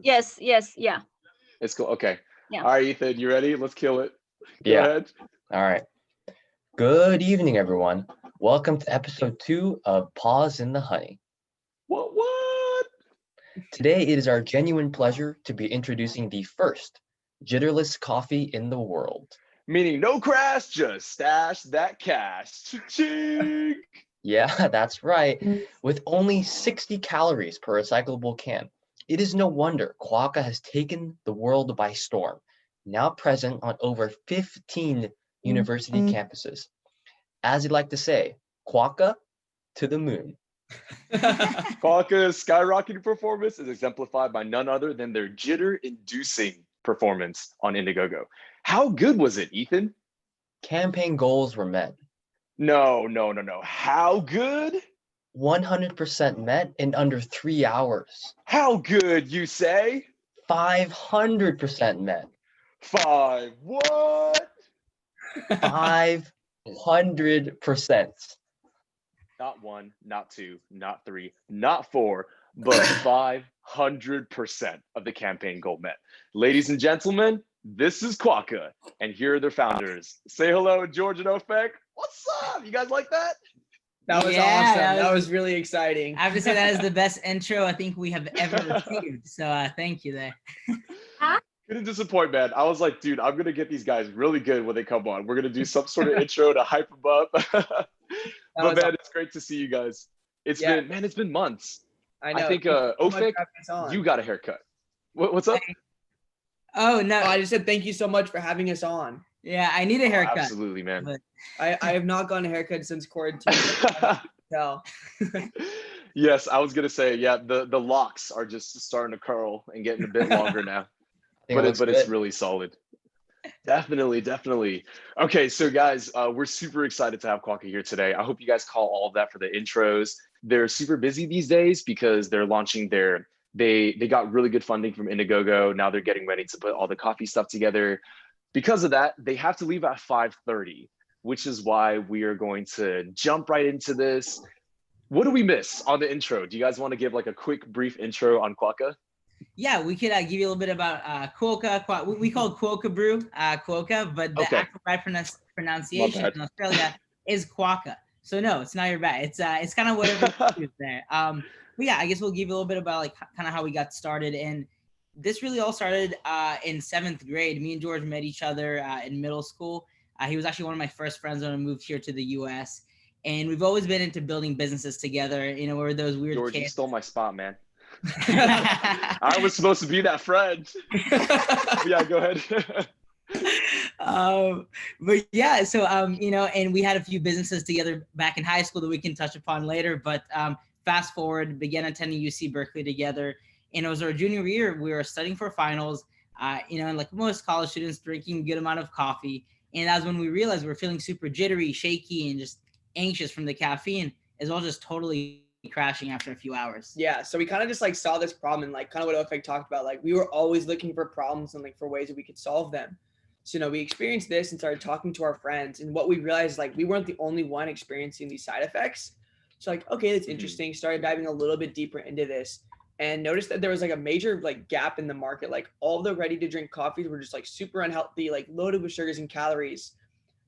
Yes, yes, yeah, It's cool. Okay. yeah. All right, Ethan, you ready? Let's kill it. Go Yeah. ahead. All right. Good evening, everyone. Welcome to episode 2 of Paws in the Honey. What? Today, it is our genuine pleasure to be introducing the first jitterless coffee in the world. Meaning no crash, just stash that cash. Cha-ching! Yeah, that's right. With only 60 calories per recyclable can, it is no wonder Quokka has taken the world by storm, now present on over 15 university campuses. As you'd like to say, Quokka to the moon. Quokka's skyrocketing performance is exemplified by none other than their jitter-inducing performance on Indiegogo. How good was it, Ethan? Campaign goals were met. No. How good? 100% met in under 3 hours. How good, you say? 500% met. 5. What? 500%. Not 1, not 2, not 3, not 4, but 500% of the campaign goal met. Ladies and gentlemen, this is Quokka, and here are their founders. Say hello, George and Ofek. What's up? You guys like that? That was awesome. That was really exciting. I have to say that is the best intro I think we have ever received. So thank you there. Couldn't disappoint, man. I was like, dude, I'm going to get these guys really good when they come on. We're going to do some sort of intro to hype them up. But man, it's great to see you guys. It's been months. I know. I think Ofek, you got a haircut. What's up? Oh no, I just said thank you so much for having us on. Yeah, I need a haircut. Absolutely, man. But I have not gotten a haircut since quarantine. Tell. Yes, I was gonna say, yeah, the locks are just starting to curl and getting a bit longer now. But it's really solid. Definitely. Okay, so guys, we're super excited to have Quokka here today. I hope you guys call all of that for the intros. They're super busy these days because they're launching they got really good funding from Indiegogo. Now they're getting ready to put all the coffee stuff together. Because of that, they have to leave at 5:30, which is why we are going to jump right into this. What do we miss on the intro? Do you guys want to give like a quick brief intro on Quokka? Yeah, we could give you a little bit about Quokka. We call it Quokka Brew, Quokka, but the actual right pronunciation in Australia is Quokka. So no, it's not your bad. It's kind of whatever is there. But yeah, I guess we'll give you a little bit about like kind of how we got started. And this really all started in 7th grade. Me and George met each other in middle school. He was actually one of my first friends when I moved here to the U.S. And we've always been into building businesses together. You know, we're those weird George, kids. you stole my spot, man. I was supposed to be that friend. Yeah, go ahead. But yeah, so you know, and we had a few businesses together back in high school that we can touch upon later. But fast forward, began attending UC Berkeley together, and it was our junior year. We were studying for finals, you know, and like most college students, drinking a good amount of coffee. And that's when we realized we're feeling super jittery, shaky, and just anxious from the caffeine, as well as just totally crashing after a few hours. Yeah, so we kind of just like saw this problem and like kind of what Ofek talked about. Like we were always looking for problems and like for ways that we could solve them. So, you know, we experienced this and started talking to our friends, and what we realized, like, we weren't the only one experiencing these side effects. So like, okay, that's interesting. Started diving a little bit deeper into this and noticed that there was like a major like gap in the market. Like all the ready to drink coffees were just like super unhealthy, like loaded with sugars and calories.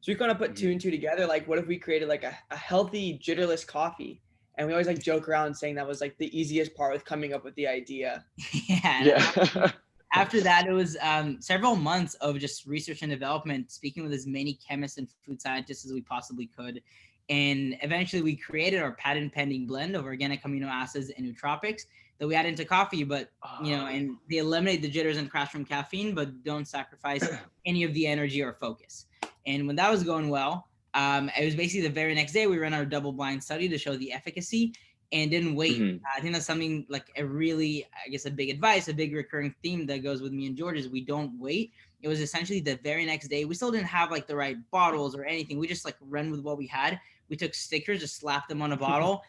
So we kind of put two and two together. Like, what if we created like a healthy jitterless coffee? And we always like joke around saying that was like the easiest part with coming up with the idea. Yeah. After that, it was several months of just research and development, speaking with as many chemists and food scientists as we possibly could. And eventually we created our patent pending blend of organic amino acids and nootropics that we add into coffee, but you know, and they eliminate the jitters and crash from caffeine, but don't sacrifice any of the energy or focus. And when that was going well, it was basically the very next day we ran our double-blind study to show the efficacy and didn't wait. I think that's something like a really, I guess, a big advice, a big recurring theme that goes with me and George is we don't wait. It was essentially the very next day. We still didn't have like the right bottles or anything. We just like ran with what we had. We took stickers, just slapped them on a bottle,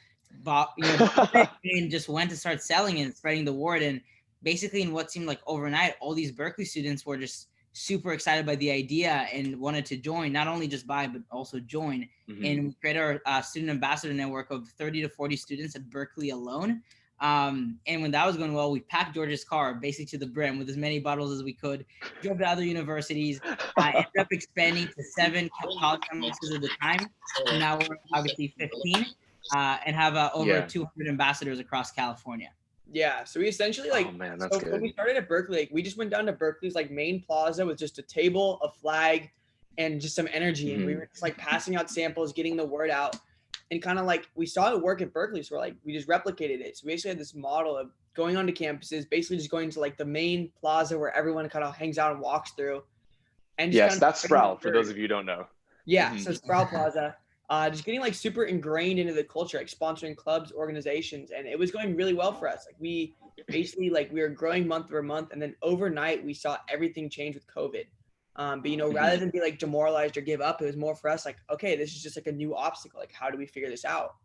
and just went to start selling and spreading the word. And basically in what seemed like overnight, all these Berkeley students were just super excited by the idea and wanted to join, not only just buy, but also join. And we created our student ambassador network of 30 to 40 students at Berkeley alone. And when that was going well, we packed George's car basically to the brim with as many bottles as we could, drove to other universities, ended up expanding to 7 college campuses at the time. So now we're obviously 15, and have over Yeah. 200 ambassadors across California. Yeah, so we essentially like, Oh man, that's so when we good. started at Berkeley, like, we just went down to Berkeley's like main plaza with just a table, a flag, and just some energy, and we Mhm. were just like passing out samples, getting the word out, and kind of like we saw it work at Berkeley, so we're like we just replicated it. So we basically had this model of going onto campuses, basically just going to like the main plaza where everyone kind of hangs out and walks through, and just Yes, kind of that's spreading the Sprout, for those word. of you who don't know. Yeah, Mhm. so Sprout Plaza, just getting like super ingrained into the culture, like sponsoring clubs, organizations, and it was going really well for us. Like we basically like we were growing month over month, and then overnight we saw everything change with COVID. But you know, rather Mhm. than be like demoralized or give up, it was more for us like, okay, this is just like a new obstacle. Like, how do we figure this out?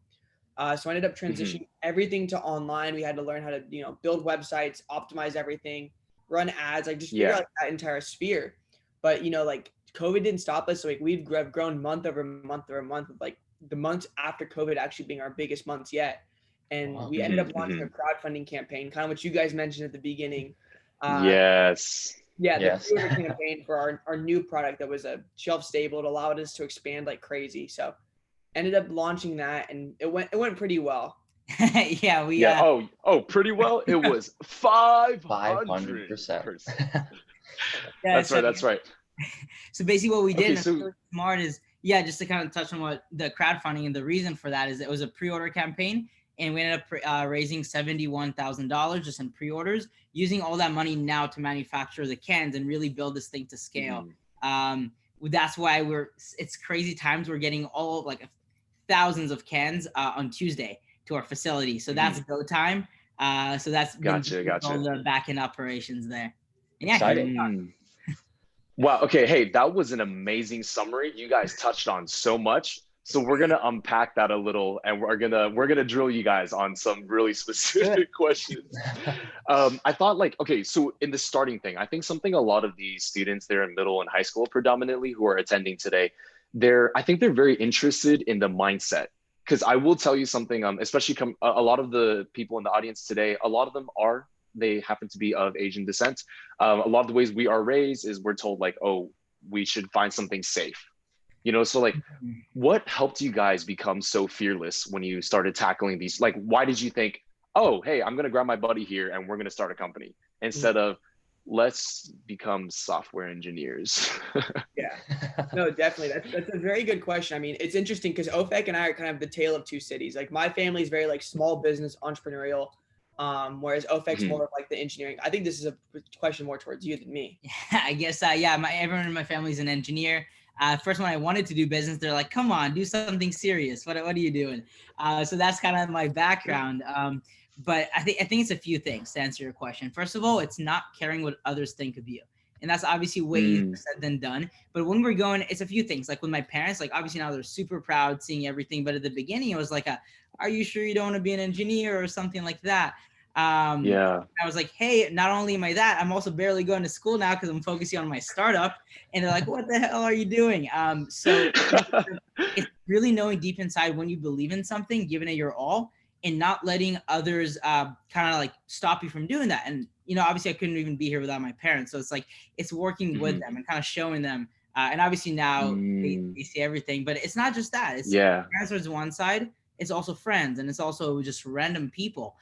So I ended up Mhm. transitioning everything to online. We had to learn how to, you know, build websites, optimize everything, run ads, like just figure Yeah. out that entire sphere. But you know, like COVID didn't stop us. So like we've grown month over month over month, with like the months after COVID actually being our biggest months yet. And Wow. we ended up Mhm. launching a Mhm. crowdfunding campaign, kind of what you guys mentioned at the beginning. Uh, Yes. yeah, the Yes. pre-order campaign for our new product that was a shelf stable. It allowed us to expand like crazy. So ended up launching that, and it went pretty well. Yeah, we Yeah. Oh, pretty well. It was 500%. 500%. yeah, That's so right. That's right. So basically what we did, Okay. and it's So, really smart, is yeah, just to kind of touch on what the crowdfunding and the reason for that is, it was a pre-order campaign, and we ended up raising $71,000 just in pre-orders, using all that money now to manufacture the cans and really build this thing to scale. mhm. That's why it's crazy times. We're getting all like thousands of cans on Tuesday to our facility. So that's Mhm. go time. So that's been Gotcha. all Gotcha. the back end operations there. And yeah, here we Exciting. are. Mm. Wow. Okay. Hey, that was an amazing summary. You guys touched on so much. So we're gonna unpack that a little, and we're gonna drill you guys on some really Do it. specific questions. I thought like, okay, so in the starting thing, I think something a lot of these students there in middle and high school predominantly who are attending today, I think they're very interested in the mindset. Because I will tell you something, especially a lot of the people in the audience today, a lot of them they happen to be of Asian descent. A lot of the ways we are raised is we're told like, oh, we should find something safe. So like what helped you guys become so fearless when you started tackling these? Like, why did you think, oh, hey, I'm going to grab my buddy here and we're going to start a company instead of let's become software engineers? Yeah. No, definitely. That's a very good question. I mean, it's interesting because OFEC and I are kind of the tale of two cities. Like my family is very like small business entrepreneurial, whereas OFEC's Mhm. more of like the engineering. I think this is a question more towards you than me. I guess yeah, everyone in my family is an engineer. First, when I wanted to do business, they're like, "Come on, do something serious. What are you doing?" So that's kind of my background. But I think it's a few things to answer your question. First of all, it's not caring what others think of you, and that's obviously way easier Mm, said than done. But when we're going, it's a few things. Like with my parents, like obviously now they're super proud seeing everything. But at the beginning, it was like, "Are you sure you don't want to be an engineer or something like that?" Um, yeah. I was like, hey, not only am I that, I'm also barely going to school now because I'm focusing on my startup. And they're like, what the hell are you doing? So it's really knowing deep inside when you believe in something, giving it your all, and not letting others kind of like stop you from doing that. And, obviously I couldn't even be here without my parents. So it's like, it's working with Mhm. them and kind of showing them. And obviously now Mm, they see everything, but it's not just that. It's yeah. parents is one side. It's also friends, and it's also just random people.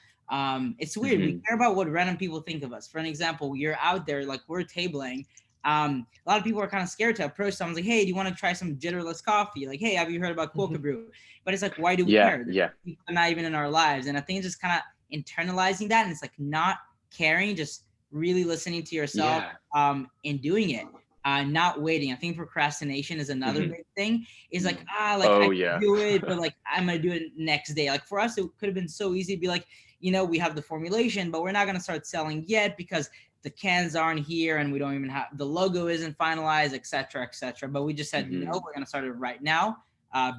It's weird. We Mhm. care about what random people think of us. For an example, you're out there, like we're tabling. A lot of people are kind of scared to approach someone like, hey, do you want to try some jitterless coffee? Like, hey, have you heard about Quokka Brew? But it's like, why do we Yeah. care? Yeah. People are not even in our lives. And I think it's just kind of internalizing that. And it's like not caring, just really listening to yourself Yeah. and doing it. Not waiting. I think procrastination is another Mhm. big thing. Is like, like I Oh, can yeah. do it, but like I'm gonna do it next day. Like for us, it could have been so easy to be like, we have the formulation, but we're not going to start selling yet because the cans aren't here and we don't even have the logo isn't finalized, etc., etc. But we just said no, Mhm. we're going to start it right now.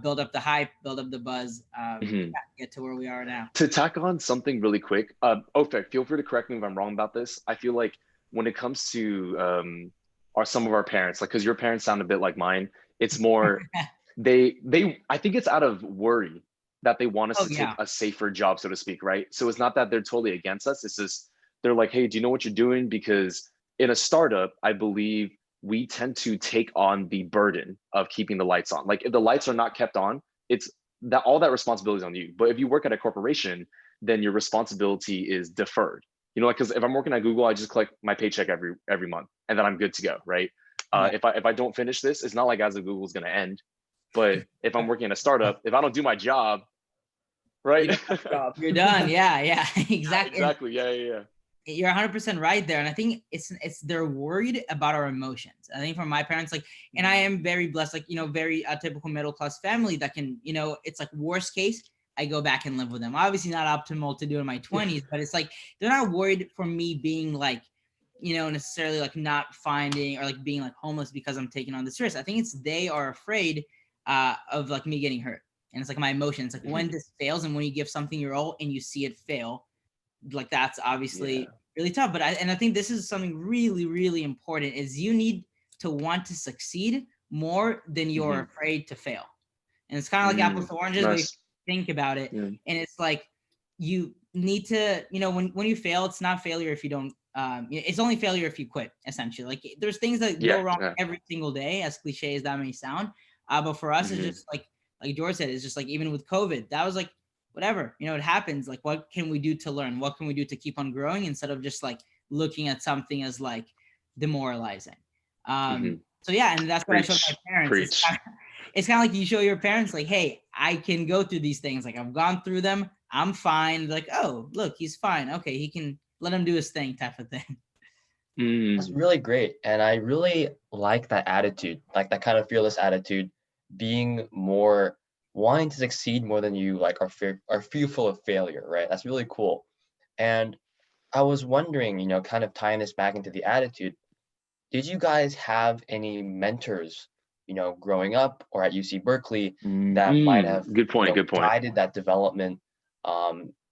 Build up the hype, build up the buzz, Mhm. get to where we are now. To tack on something really quick, Ofek, feel free to correct me if I'm wrong about this. I feel like when it comes to some of our parents, like because your parents sound a bit like mine, it's more I think it's out of worry. that they want us Oh to take yeah. a safer job, so to speak, right? So it's not that they're totally against us. It's just they're like, hey, do you know what you're doing? Because in a startup, I believe we tend to take on the burden of keeping the lights on. Like if the lights are not kept on, it's that all that responsibility is on you. But if you work at a corporation, then your responsibility is deferred. You know, like because if I'm working at Google, I just collect my paycheck every month, and then I'm good to go, right? Yeah. If I don't finish this, it's not like as of Google's going to end. But if I'm working in a startup, if I don't do my job, right? You're done. Yeah, yeah, exactly. Exactly. Yeah. You're 100% right there, and I think it's they're worried about our emotions. I think from my parents, like, and I am very blessed, like, very typical middle class family that can, it's like worst case, I go back and live with them. Obviously not optimal to do in my 20s, but it's like they're not worried for me being like, necessarily like not finding or like being like homeless because I'm taking on this risk. I think it's they are afraid of like me getting hurt, and it's like my emotions. Like when this fails, and when you give something your all and you see it fail, like that's obviously really tough. But I think this is something really, really important is you need to want to succeed more than you're afraid to fail. And it's kind of like apples to oranges, but if you think about it, and it's like you need to, when you fail, it's not failure if you don't, it's only failure if you quit, essentially. Like there's things that go wrong every single day, as cliche as that may sound. But for us, it's just like George said, it's just like even with COVID, that was like, whatever, it happens. Like, what can we do to learn? What can we do to keep on growing instead of just like looking at something as like demoralizing? So yeah, and that's what I showed my parents. It's kind of like you show your parents like, hey, I can go through these things. Like I've gone through them. I'm fine. Like, oh, look, he's fine. Okay, he can let him do his thing type of thing. That's really great. And I really like that attitude, like that kind of fearless attitude, being more wanting to succeed more than you like are fearful of failure, right? That's really cool. And I was wondering, kind of tying this back into the attitude, did you guys have any mentors, growing up or at UC Berkeley that might have good point. guided that development,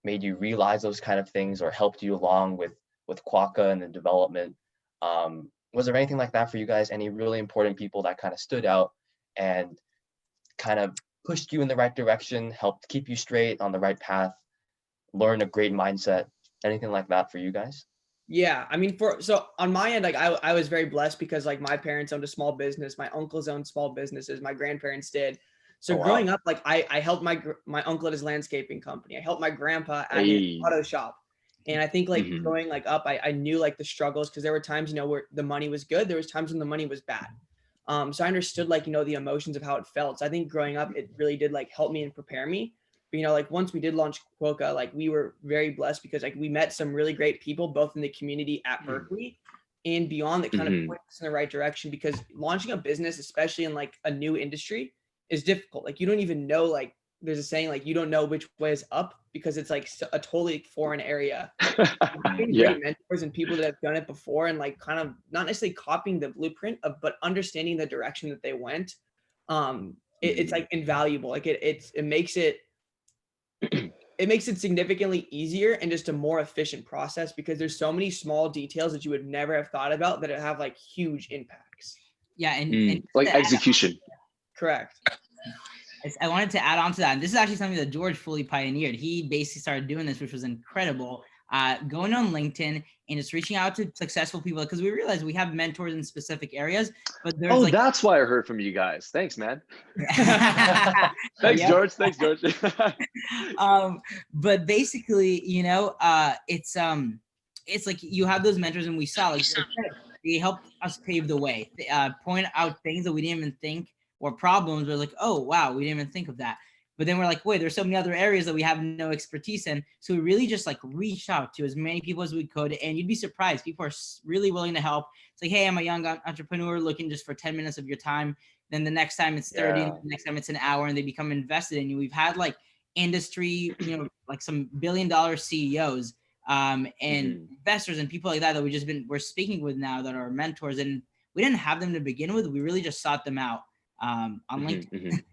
made you realize those kind of things or helped you along with Quokka and the development? Was there anything like that for you guys? Any really important people that kind of stood out and kind of pushed you in the right direction, helped keep you straight on the right path, learn a great mindset? Anything like that for you guys? Yeah, I mean, so on my end, like I was very blessed because like my parents owned a small business, my uncles owned small businesses, my grandparents did. So growing up, like I helped my uncle at his landscaping company. I helped my grandpa at his auto shop. And I think like growing like up, I knew like the struggles because there were times, where the money was good. There was times when the money was bad. So I understood like, the emotions of how it felt. So I think growing up, it really did like help me and prepare me. But, like once we did launch Quokka, like we were very blessed because like we met some really great people, both in the community at Berkeley and beyond, that kind of put us in the right direction, because launching a business, especially in like a new industry, is difficult. Like you don't even know, like there's a saying, like you don't know which way is up because it's like a totally foreign area. Having great mentors and people that have done it before and like kind of not necessarily copying the blueprint of, but understanding the direction that they went, it's like invaluable. Like it makes it significantly easier and just a more efficient process, because there's so many small details that you would never have thought about that have like huge impacts. Yeah, and like execution. Correct. I wanted to add on to that. And this is actually something that George fully pioneered. He basically started doing this, which was incredible. Going on LinkedIn and just reaching out to successful people, because we realized we have mentors in specific areas, but there's that's why I heard from you guys. Thanks, man. Thanks, George. But basically, it's like you have those mentors, and we saw like they helped us pave the way, point out things that we didn't even think were problems. We're like, oh wow, we didn't even think of that. But then we're like, wait, there's so many other areas that we have no expertise in. So we really just like reached out to as many people as we could. And you'd be surprised. People are really willing to help. It's like, hey, I'm a young entrepreneur looking just for 10 minutes of your time. Then the next time it's 30, and the next time it's an hour, and they become invested in you. We've had like industry, like some billion-dollar CEOs and investors and people like that we're speaking with now that are mentors. And we didn't have them to begin with. We really just sought them out on LinkedIn.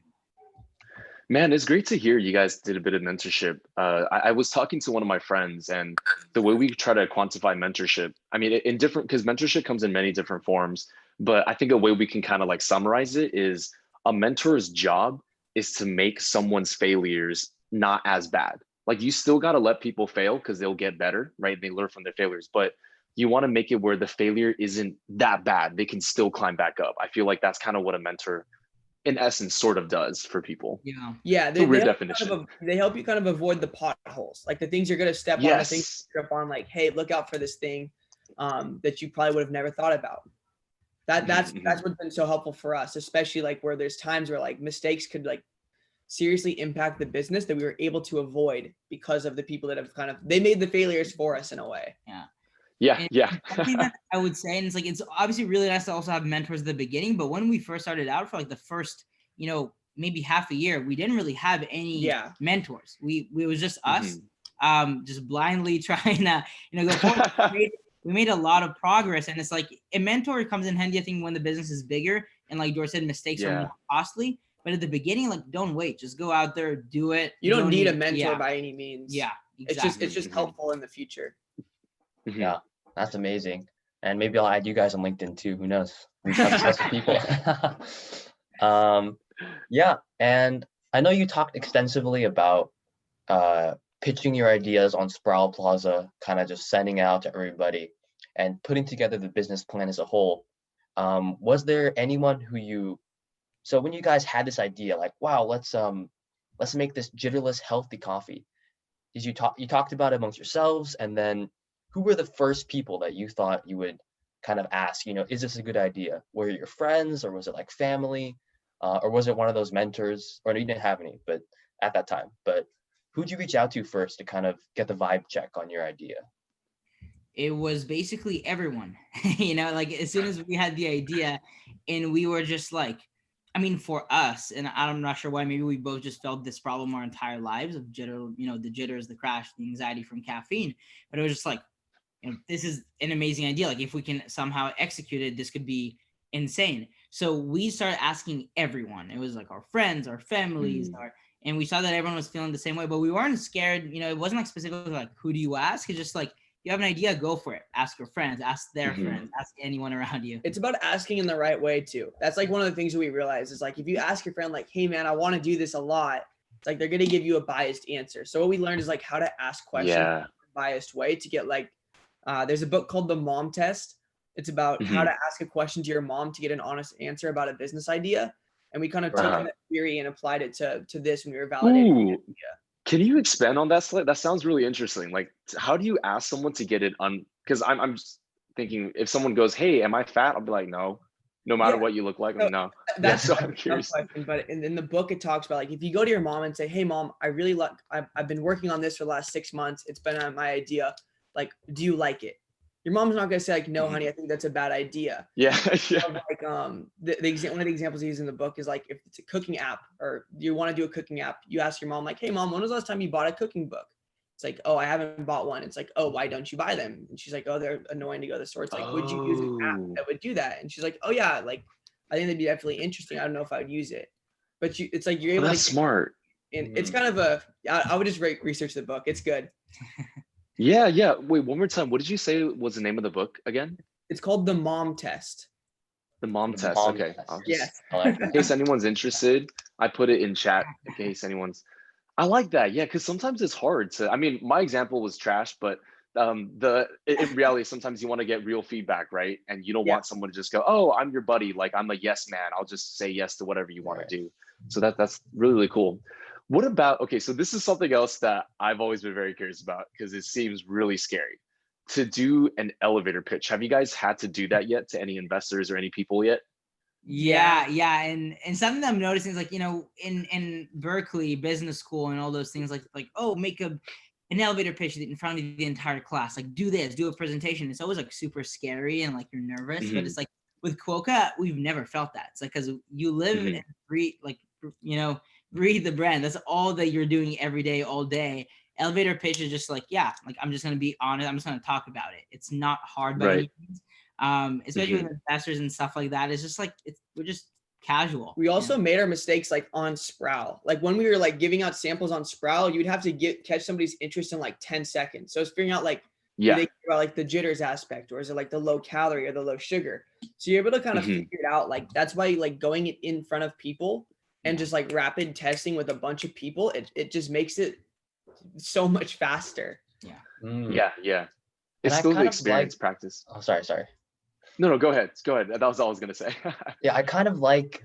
Man, it's great to hear you guys did a bit of mentorship. I was talking to one of my friends, and the way we try to quantify mentorship, I mean, in different, because mentorship comes in many different forms, but I think a way we can kind of like summarize it is a mentor's job is to make someone's failures not as bad. Like you still got to let people fail because they'll get better, right? They learn from their failures, but you want to make it where the failure isn't that bad. They can still climb back up. I feel like that's kind of what a mentor in essence sort of does for people. Yeah. It's a weird definition. They help you kind of avoid the potholes, like the things you're going to step on, the things you trip on, like, hey, look out for this thing that you probably would have never thought about. That's what's been so helpful for us, especially like where there's times where like mistakes could like seriously impact the business that we were able to avoid because of the people that have they made the failures for us in a way. Yeah. I think that I would say, and it's like, it's obviously really nice to also have mentors at the beginning, but when we first started out for like the first, maybe half a year, we didn't really have any mentors. It was just us, just blindly trying to, go forward. We made a lot of progress, and it's like a mentor comes in handy, I think, when the business is bigger and like George said, mistakes are more costly. But at the beginning, like, don't wait, just go out there, do it. You don't need a mentor by any means. Yeah, exactly. It's just helpful in the future. Yeah, that's amazing. And maybe I'll add you guys on LinkedIn too. Who knows? Reach out to successful people. Yeah, and I know you talked extensively about pitching your ideas on Sproul Plaza, kind of just sending out to everybody and putting together the business plan as a whole. Was there anyone so when you guys had this idea, like, wow, let's make this jitterless healthy coffee, you talked about it amongst yourselves, and then who were the first people that you thought you would kind of ask, is this a good idea? Were it your friends, or was it like family, or was it one of those mentors? Or no, you didn't have any, but at that time. But who'd you reach out to first to kind of get the vibe check on your idea? It was basically everyone, like as soon as we had the idea, and we were just like, for us, and I'm not sure why, maybe we both just felt this problem our entire lives of jitter, the jitters, the crash, the anxiety from caffeine. But it was just like, this is an amazing idea. Like if we can somehow execute it, this could be insane. So we started asking everyone. It was like our friends, our families, and we saw that everyone was feeling the same way, but we weren't scared. It wasn't like specifically like, who do you ask? It's just like, you have an idea, go for it. Ask your friends, ask their friends, ask anyone around you. It's about asking in the right way too. That's like one of the things that we realize is like, if you ask your friend like, hey man, I want to do this a lot, it's like they're going to give you a biased answer. So what we learned is like how to ask questions in a biased way to get like, there's a book called The Mom Test. It's about how to ask a question to your mom to get an honest answer about a business idea. And we kind of took that theory and applied it to this when we were validating the idea. Can you expand on that? That sounds really interesting. Like, how do you ask someone to get it because I'm just thinking, if someone goes, hey, am I fat? I'll be like, no matter what you look like. No. That's so I'm curious. Question, but in the book, it talks about like, if you go to your mom and say, hey mom, I've been working on this for the last 6 months. It's been my idea. Like, do you like it? Your mom's not gonna say like, no, honey, I think that's a bad idea. Yeah. Like one of the examples he uses in the book is like, if it's a cooking app or you want to do a cooking app, you ask your mom like, hey mom, when was the last time you bought a cooking book? It's like, oh, I haven't bought one. It's like, oh, why don't you buy them? And she's like, oh, they're annoying to go to the store. It's like, would you use an app that would do that? And she's like, oh yeah, like I think that'd be definitely interesting. I don't know if I would use it, but it's like you're able that's smart. And it's kind of I would just research the book. It's good. Yeah. Wait, one more time. What did you say was the name of the book again? It's called The Mom Test. The Mom Test. Okay. Yes. In case anyone's interested, I put it in chat in case anyone's. I like that. Yeah, because sometimes it's hard to. My example was trash, but in reality, sometimes you want to get real feedback, right? And you don't want someone to just go, "Oh, I'm your buddy. Like I'm a yes man. I'll just say yes to whatever you want to do." So that's really, really cool. What about, okay, so this is something else that I've always been very curious about because it seems really scary to do an elevator pitch. Have you guys had to do that yet to any investors or any people yet? Yeah. And something that I'm noticing is like, in Berkeley business school and all those things like, oh, make an elevator pitch in front of the entire class, like do this, do a presentation. It's always like super scary and like you're nervous, but it's like with Quokka, we've never felt that. It's like, cause you live and breathe, like, breathe the brand. That's all that you're doing every day, all day. Elevator pitch is just like, I'm just going to be honest. I'm just going to talk about it. It's not hard by any means. Especially with investors and stuff like that. It's just like, we're just casual. We also made our mistakes like on Sproul. Like when we were like giving out samples on Sproul, you'd have to catch somebody's interest in like 10 seconds. So it's figuring out like, do they care about like the jitters aspect, or is it like the low calorie or the low sugar? So you're able to kind of figure it out. Like that's why like going in front of people and just like rapid testing with a bunch of people, it just makes it so much faster. Yeah. And It's I still the kind of experience practice. Oh, sorry. No, go ahead. That was all I was gonna say. Yeah, I kind of like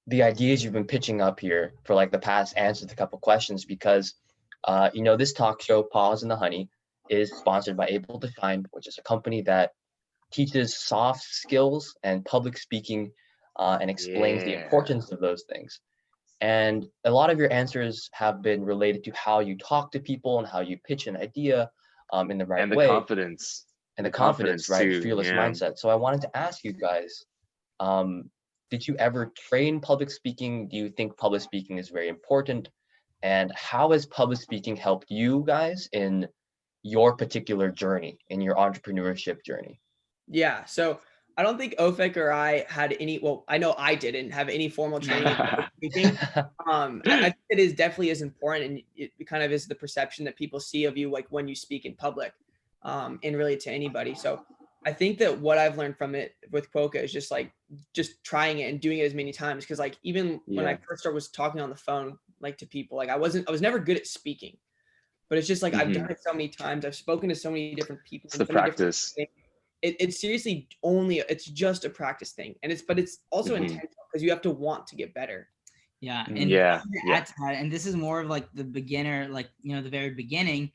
the ideas you've been pitching up here for like the past answers to a couple questions because, this talk show, Paws and the Honey, is sponsored by Able to Shine, which is a company that teaches soft skills and public speaking and explains the Yeah. importance of those things. And a lot of your answers have been related to how you talk to people and how you pitch an idea in the right And the way. confidence. And the confidence, right? too. Fearless Yeah. mindset. So I wanted to ask you guys, did you ever train public speaking? Do you think public speaking is very important? And how has public speaking helped you guys in your particular journey, in your entrepreneurship journey? Yeah. So I don't think Ofek or I had any, well, I know I didn't have any formal training in public speaking. I think it is definitely as important, and it kind of is the perception that people see of you, like when you speak in public, and really to anybody. So I think that what I've learned from it with Quokka is just trying it and doing it as many times. Cause like, even when I first started was talking on the phone, like to people, like I was never good at speaking, but it's just like, I've done it so many times. I've spoken to so many different people. It's the practice. It's seriously it's just a practice thing, and it's also intentional because you have to want to get better. Yeah, and add to that, and this is more of like the beginner, like the very beginning.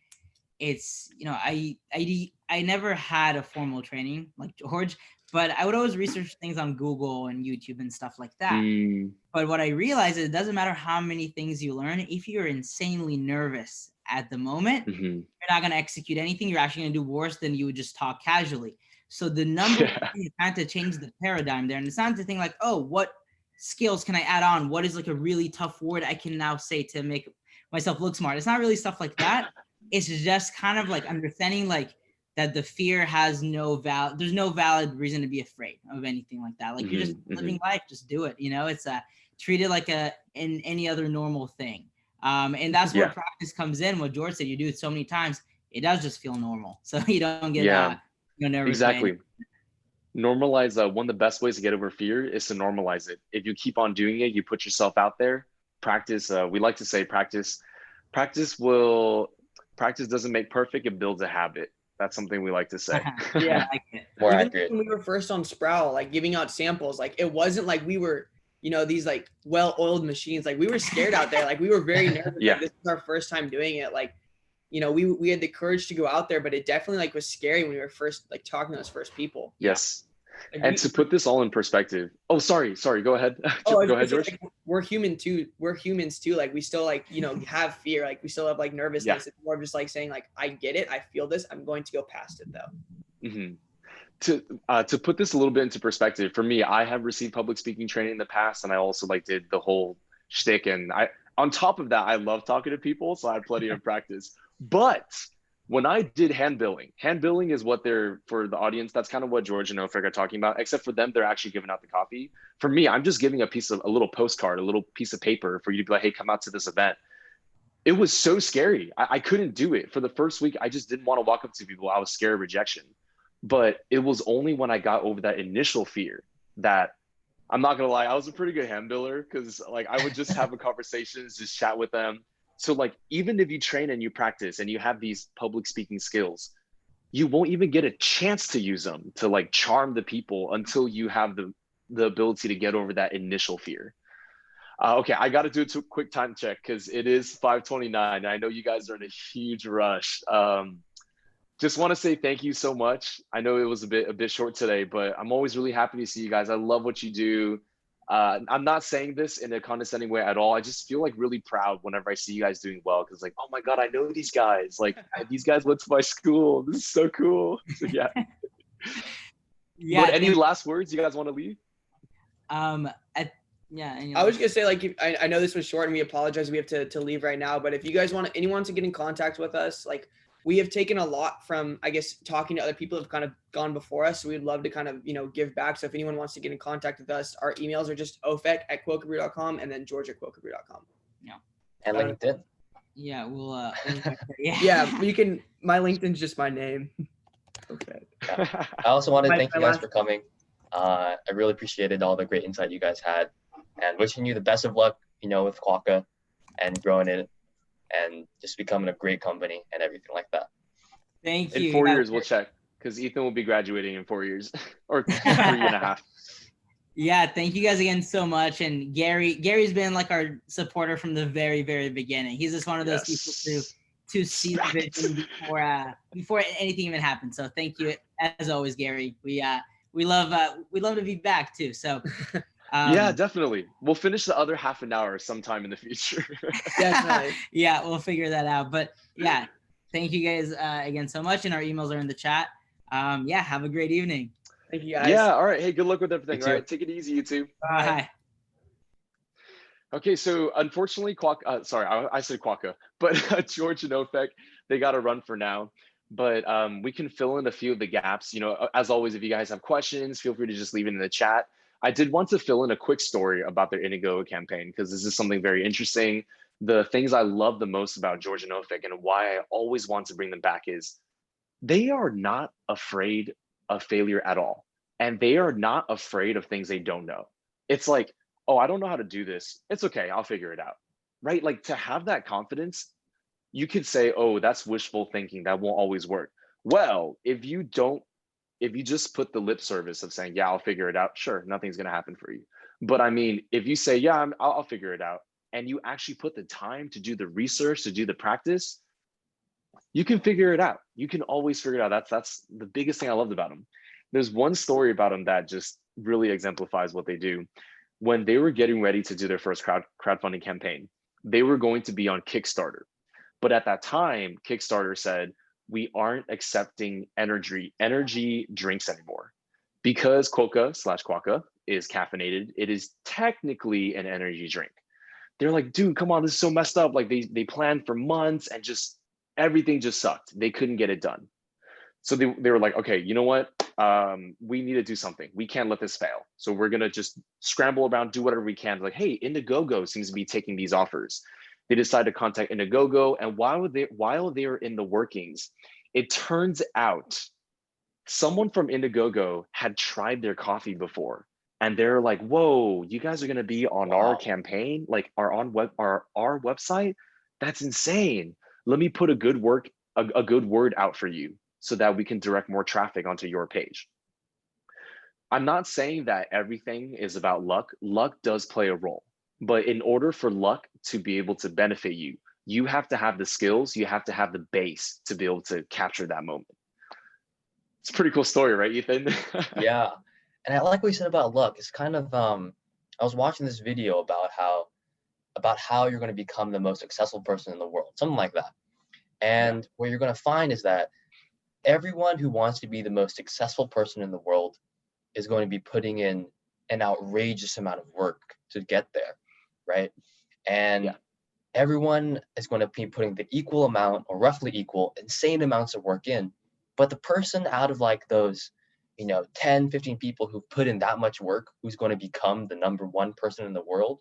It's I never had a formal training like George, but I would always research things on Google and YouTube and stuff like that. But what I realized is it doesn't matter how many things you learn, if you're insanely nervous at the moment, you're not going to execute anything. You're actually going to do worse than you would just talk casually. So the number one thing is trying to change the paradigm there. And it's not to think like, oh, what skills can I add on? What is like a really tough word I can now say to make myself look smart? It's not really stuff like that. It's just kind of like understanding like that the fear has there's no valid reason to be afraid of anything like that. Like you're just living life, just do it. It's treat it like in any other normal thing. And that's where practice comes in. What George said, you do it so many times, it does just feel normal. So you don't get nervous. Exactly. Normalize. One of the best ways to get over fear is to normalize it. If you keep on doing it, you put yourself out there. Practice. We like to say practice doesn't make perfect. It builds a habit. That's something we like to say. Yeah. More Even accurate. when we were first on Sprout, like giving out samples, like it wasn't like we were, these like well-oiled machines. Like we were scared out there. Like we were very nervous. Like, this was our first time doing it. Like, we had the courage to go out there, but it definitely like was scary when we were first like talking to those first people. Yes. And to put this all in perspective. Oh, sorry. Go ahead. Go ahead, George. Like, we're human too. We're humans too. Like we still like, have fear. Like we still have like nervousness. Yeah. It's more of just like saying like, I get it. I feel this. I'm going to go past it though. To put this a little bit into perspective, for me, I have received public speaking training in the past, and I also like did the whole shtick. And on top of that, I love talking to people, so I had plenty of practice. But when I did hand billing is what for the audience. That's kind of what George and Ofek are talking about, except for them, they're actually giving out the coffee. For me, I'm just giving a little postcard, a little piece of paper for you to be like, hey, come out to this event. It was so scary. I couldn't do it. For the first week, I just didn't want to walk up to people. I was scared of rejection. But it was only when I got over that initial fear that, I'm not going to lie, I was a pretty good hand biller, because like I would just have a conversation, just chat with them. So like, even if you train and you practice and you have these public speaking skills, you won't even get a chance to use them to like charm the people until you have the ability to get over that initial fear. Okay, I got to do a quick time check because it is 5:29. I know you guys are in a huge rush. Just want to say thank you so much. I know it was a bit short today, but I'm always really happy to see you guys. I love what you do. I'm not saying this in a condescending way at all. I just feel like really proud whenever I see you guys doing well, because like, oh my God, I know these guys. Like these guys went to my school. This is so cool. So, yeah. But any last words you guys want to leave? I was gonna say, like, I know this was short and we apologize. We have to leave right now. But if you guys anyone to get in contact with us, like, we have taken a lot from, I guess, talking to other people who have kind of gone before us. So we'd love to kind of, give back. So if anyone wants to get in contact with us, our emails are just ofek@quokkabrew.com and then george@quokkabrew.com. Yeah. And LinkedIn. Yeah, we'll yeah, you can. My LinkedIn's just my name. Okay. Yeah. I also want to thank you guys for coming. I really appreciated all the great insight you guys had. and wishing you the best of luck, with Quokka and growing it and just becoming a great company and everything like that. Thank In you. 4 years, we'll check because Ethan will be graduating in 4 years or 3.5. Yeah, thank you guys again so much. And Gary's been like our supporter from the very, very beginning. He's just one of those people to see the vision before anything even happens. So thank you as always, Gary. We love to be back too. So yeah, definitely. We'll finish the other half an hour sometime in the future. Definitely. Yeah, we'll figure that out. But yeah, thank you guys again so much. And our emails are in the chat. Yeah, have a great evening. Thank you guys. Yeah, all right. Hey, good luck with everything. You All too. right, take it easy, you two. Bye. Okay, so unfortunately, I said Quokka, but George and Ofek, they got to run for now. But we can fill in a few of the gaps. As always, if you guys have questions, feel free to just leave it in the chat. I did want to fill in a quick story about their Indiegogo campaign because this is something very interesting. The things I love the most about George and Ofek and why I always want to bring them back is they are not afraid of failure at all. And they are not afraid of things they don't know. It's like, oh, I don't know how to do this. It's okay, I'll figure it out, right? Like to have that confidence, you could say, oh, that's wishful thinking. That won't always work. Well, if you just put the lip service of saying, yeah, I'll figure it out, sure, nothing's going to happen for you. But I mean, if you say, yeah, I'll figure it out, and you actually put the time to do the research, to do the practice, you can figure it out. You can always figure it out. That's the biggest thing I loved about them. There's one story about them that just really exemplifies what they do. When they were getting ready to do their first crowdfunding campaign, they were going to be on Kickstarter. But at that time, Kickstarter said, we aren't accepting energy drinks anymore. Because Quokka is caffeinated, it is technically an energy drink. They're like, dude, come on, this is so messed up. Like they planned for months and just everything just sucked. They couldn't get it done. So they were like, okay, you know what? We need to do something. We can't let this fail. So we're gonna just scramble around, do whatever we can. Like, hey, Indiegogo seems to be taking these offers. They decided to contact Indiegogo, and while they were in the workings, it turns out someone from Indiegogo had tried their coffee before, and they're like, whoa, you guys are gonna be on our campaign, like our website? That's insane. Let me put a good word out for you so that we can direct more traffic onto your page. I'm not saying that everything is about luck. Luck does play a role, but in order for luck to be able to benefit you, you have to have the skills, you have to have the base to be able to capture that moment. It's a pretty cool story, right, Ethan? Yeah. And I like what you said about luck. It's kind of, I was watching this video about how you're going to become the most successful person in the world, something like that. And what you're going to find is that everyone who wants to be the most successful person in the world is going to be putting in an outrageous amount of work to get there, right? And everyone is going to be putting the equal amount or roughly equal, insane amounts of work in. But the person out of like those, 10, 15 people who put in that much work, who's going to become the number one person in the world,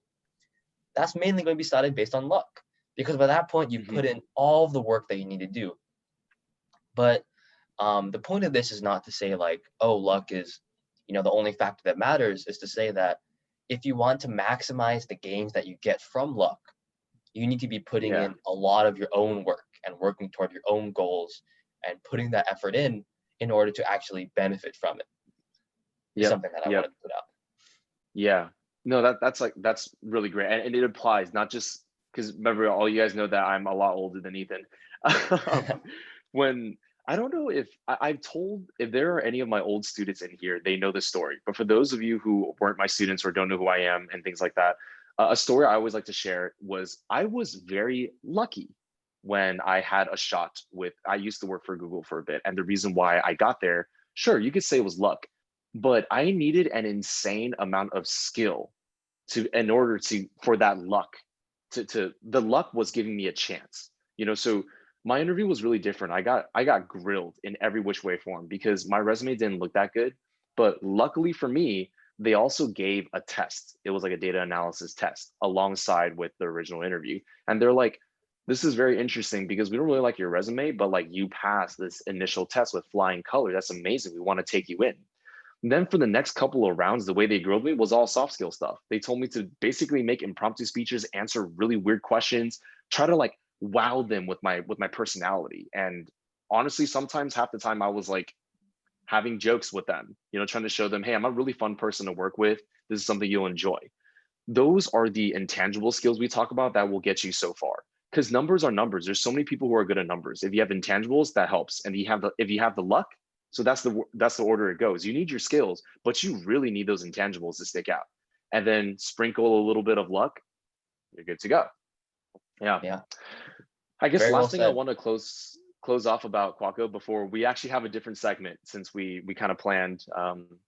that's mainly going to be decided based on luck. Because by that point, you've put in all of the work that you need to do. But the point of this is not to say like, oh, luck is, the only factor that matters. Is to say that if you want to maximize the gains that you get from luck, you need to be putting in a lot of your own work and working toward your own goals and putting that effort in order to actually benefit from it. It's something that I wanted to put out. Yeah. No, that's really great. And it applies not just because remember, all you guys know that I'm a lot older than Ethan. When I don't know if I've told, if there are any of my old students in here, they know the story. But for those of you who weren't my students or don't know who I am and things like that, a story I always like to share was I was very lucky when I had a shot with, I used to work for Google for a bit. And the reason why I got there, sure, you could say it was luck, but I needed an insane amount of skill in order for that luck the luck was giving me a chance, so my interview was really different. I got grilled in every which way form because my resume didn't look that good. But luckily for me, they also gave a test. It was like a data analysis test alongside with the original interview. And they're like, this is very interesting because we don't really like your resume, but like you passed this initial test with flying colors. That's amazing. We want to take you in. And then for the next couple of rounds, the way they grilled me was all soft skill stuff. They told me to basically make impromptu speeches, answer really weird questions, try to like wow them with my personality. And honestly, sometimes half the time I was like having jokes with them, you know, trying to show them, hey, I'm a really fun person to work with. This is something you'll enjoy. Those are the intangible skills we talk about that will get you so far. Because numbers are numbers. There's so many people who are good at numbers. If you have intangibles, that helps. And if you have the luck, so that's the order it goes. You need your skills, but you really need those intangibles to stick out. And then sprinkle a little bit of luck, you're good to go. Yeah. Yeah. I guess Very well last thing I said. want to close off about Quokka before we actually have a different segment, since we kind of planned.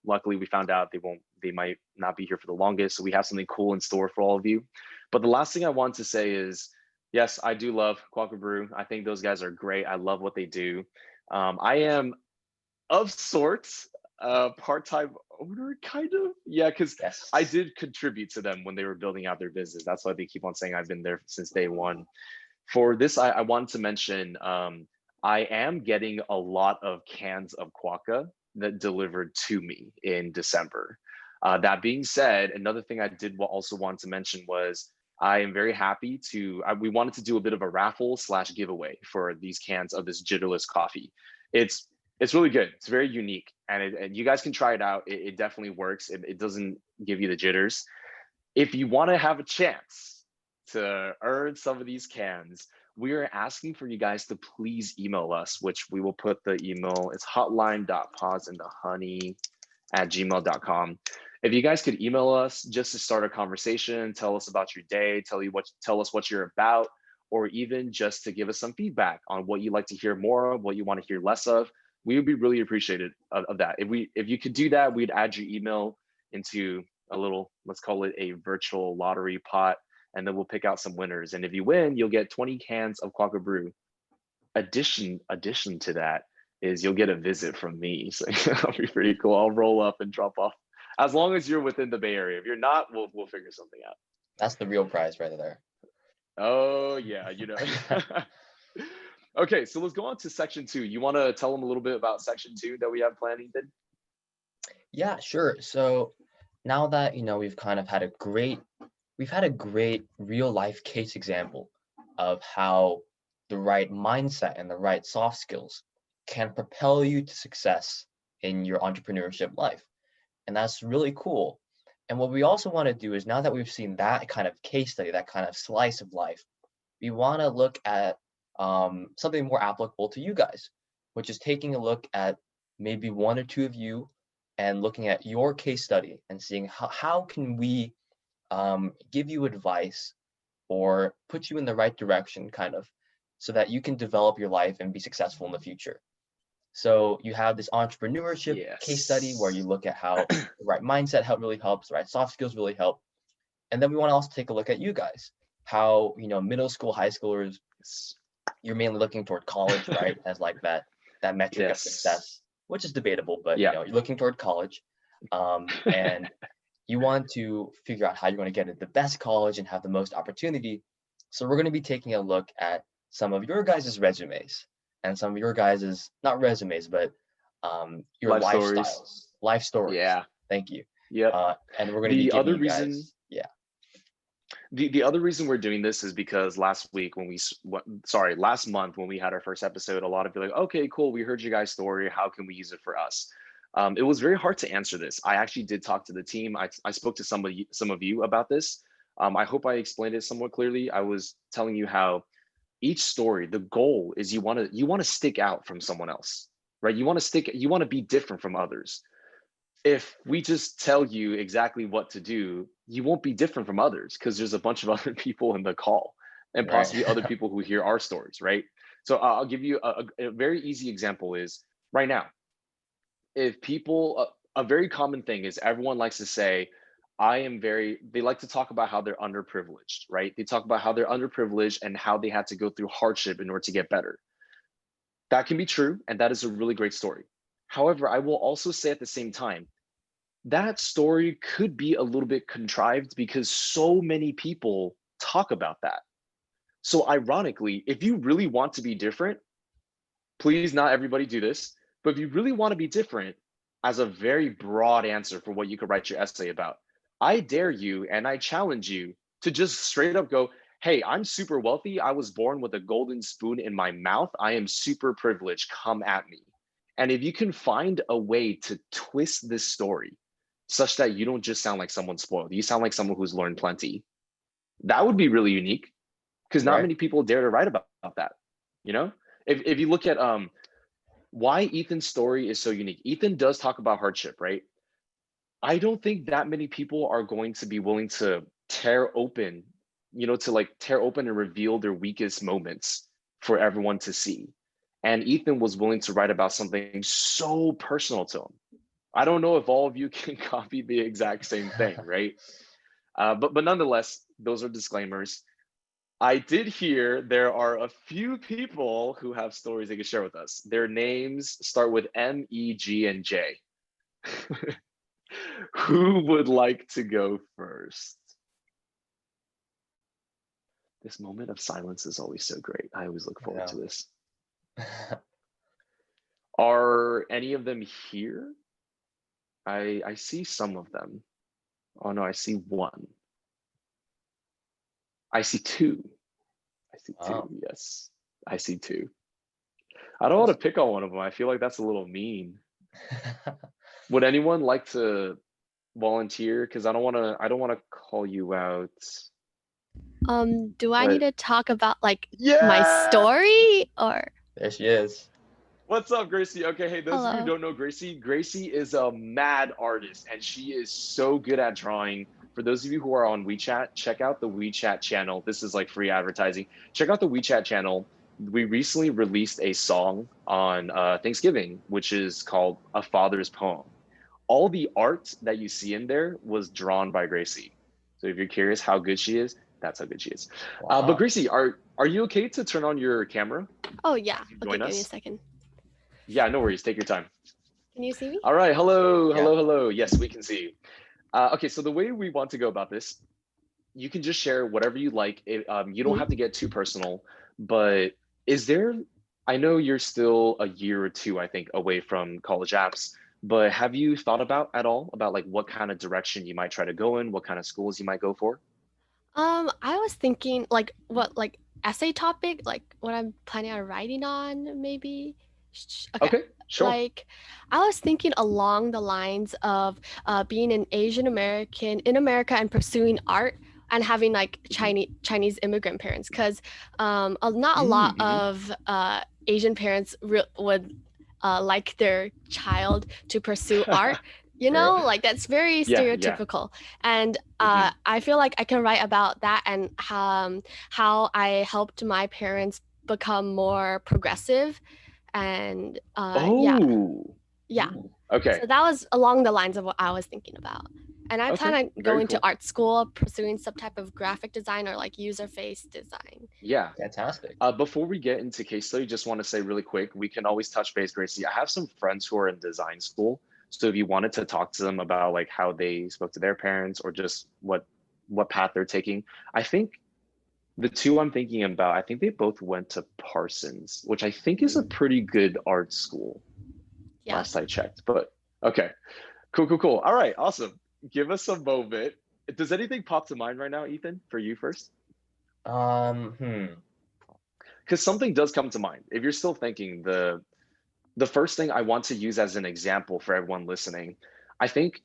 Luckily, we found out they might not be here for the longest, so we have something cool in store for all of you. But the last thing I want to say is, yes, I do love Quokka Brew. I think those guys are great. I love what they do. I am of sorts part-time owner, kind of. Yeah, because Yes. I did contribute to them when they were building out their business. That's why they keep on saying I've been there since day one. For this, I wanted to mention I am getting a lot of cans of Quokka that delivered to me in December. That being said, another thing I did also want to mention was I am very happy we wanted to do a bit of a raffle / giveaway for these cans of this Jitterless coffee. It's really good. It's very unique, and you guys can try it out. It definitely works. It doesn't give you the jitters. If you want to have a chance to earn some of these cans, we are asking for you guys to please email us, which we will put the email. It's hotline.pawsinthehoney@gmail.com. If you guys could email us just to start a conversation, tell us about your day, tell us what you're about, or even just to give us some feedback on what you'd like to hear more of, what you want to hear less of, we would be really appreciative of that. If you could do that, we'd add your email into a little, let's call it a virtual lottery pot, and then we'll pick out some winners. And if you win, you'll get 20 cans of Quokka Brew. Addition to that is you'll get a visit from me. So that'll be pretty cool. I'll roll up and drop off. As long as you're within the Bay Area. If you're not, we'll figure something out. That's the real prize right there. Oh yeah, you know. Okay, so let's go on to section 2. You want to tell them a little bit about section 2 that we have planned, Ethan? Yeah, sure. So now that we've kind of had a great real life case example of how the right mindset and the right soft skills can propel you to success in your entrepreneurship life. And that's really cool. And what we also want to do is, now that we've seen that kind of case study, that kind of slice of life, we want to look at something more applicable to you guys, which is taking a look at maybe one or two of you and looking at your case study and seeing how can we give you advice or put you in the right direction, kind of, so that you can develop your life and be successful in the future. So you have this entrepreneurship case study where you look at how the right mindset really helps, the right soft skills really help. And then we want to also take a look at you guys, how, middle school, high schoolers, you're mainly looking toward college, right? As like that metric of success, which is debatable, but you're looking toward college. And you want to figure out how you're going to get into the best college and have the most opportunity. So we're going to be taking a look at some of your guys' resumes and some of your guys' not resumes, but your life stories. Yeah. Thank you. Yeah. And we're going to be giving you guys. The other reason we're doing this is because last month when we had our first episode, a lot of people like, okay, cool, we heard your guys' story. How can we use it for us? It was very hard to answer this. I actually did talk to the team. I spoke to some of you about this. I hope I explained it somewhat clearly. I was telling you how each story, the goal is you want to stick out from someone else, right? You want to be different from others. If we just tell you exactly what to do, you won't be different from others because there's a bunch of other people in the call and possibly other people who hear our stories, right? So I'll give you a very easy example is right now. If people, a very common thing is everyone likes to say, they like to talk about how they're underprivileged, right? They talk about how they're underprivileged and how they had to go through hardship in order to get better. That can be true, and that is a really great story. However, I will also say at the same time, that story could be a little bit contrived because so many people talk about that. So ironically, if you really want to be different, please not everybody do this, but if you really want to be different, as a very broad answer for what you could write your essay about. I dare you and I challenge you to just straight up go, hey, I'm super wealthy. I was born with a golden spoon in my mouth. I am super privileged. Come at me. And if you can find a way to twist this story such that you don't just sound like someone spoiled, you sound like someone who's learned plenty, that would be really unique because not Right. many people dare to write about that. You know, if you look at why Ethan's story is so unique, Ethan does talk about hardship, right? I don't think that many people are going to be willing to tear open, to like tear open and reveal their weakest moments for everyone to see. And Ethan was willing to write about something so personal to him. I don't know if all of you can copy the exact same thing, right? But nonetheless, those are disclaimers. I did hear there are a few people who have stories they can share with us. Their names start with M, E, G, and J. Who would like to go first? This moment of silence is always so great. I always look forward to this. Are any of them here? I see some of them. Oh no, I see one. I see two. I see two, Wow. yes. I see two. I don't want to pick on one of them. I feel like that's a little mean. Would anyone like to volunteer? Because I don't want to call you out. Do I need to talk about like Yeah, my story or? There she is. What's up, Gracie? Okay, hey, those of you who Hello. don't know Gracie, Gracie is a mad artist and she is so good at drawing. For those of you who are on WeChat, check out the WeChat channel. This is like free advertising. Check out the WeChat channel. We recently released a song on Thanksgiving, which is called A Father's Poem. All the art that you see in there was drawn by Gracie. So if you're curious how good she is, that's how good she is. Wow. But Gracie, are you okay to turn on your camera? Oh yeah. You Okay, join give me a us? second. Yeah, no worries. Take your time. Can you see me? All right. Hello, Yeah. hello, hello. Yes, we can see you. Okay, so the way we want to go about this, you can just share whatever you like. You don't have to get too personal, but I know you're still a year or two, I think, away from college apps, but have you thought about at all about like what kind of direction you might try to go in, what kind of schools you might go for? I was thinking like what like essay topic, like what I'm planning on writing on, maybe. Okay. Okay, sure. Like, I was thinking along the lines of being an Asian American in America and pursuing art and having like Chinese immigrant parents, because not a lot of Asian parents would like their child to pursue art. You know, like that's very Yeah, yeah. stereotypical. And I feel like I can write about that and how I helped my parents become more progressive. And yeah. Oh, Yeah. okay. So that was along the lines of what I was thinking about. And I plan Okay, on very going to cool. art school, pursuing some type of graphic design or like user face design. Yeah. Fantastic. Before we get into case study, just want to say really quick, we can always touch base, Gracie. I have some friends who are in design school. So if you wanted to talk to them about like how they spoke to their parents or just what path they're taking, I think the two I'm thinking about, I think they both went to Parsons, which I think is a pretty good art school. Yeah. Last I checked, but okay. Cool. All right, awesome. Give us a moment. Does anything pop to mind right now, Ethan, for you first? Because something does come to mind. If you're still thinking, the first thing I want to use as an example for everyone listening, I think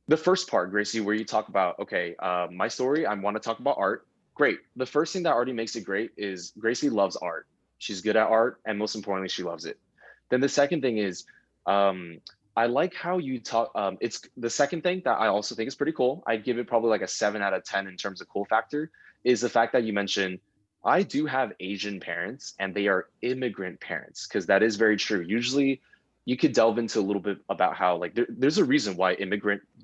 the first part, Gracie, where you talk about, okay, my story, I want to talk about art. Great. The first thing that already makes it great is Gracie loves art. She's good at art, and most importantly, she loves it. Then the second thing is, I like how you talk. It's the second thing that I also think is pretty cool. I'd give it probably like a 7 out of 10 in terms of cool factor, is the fact that you mentioned, I do have Asian parents and they are immigrant parents, because that is very true. Usually you could delve into a little bit about how like there's a reason why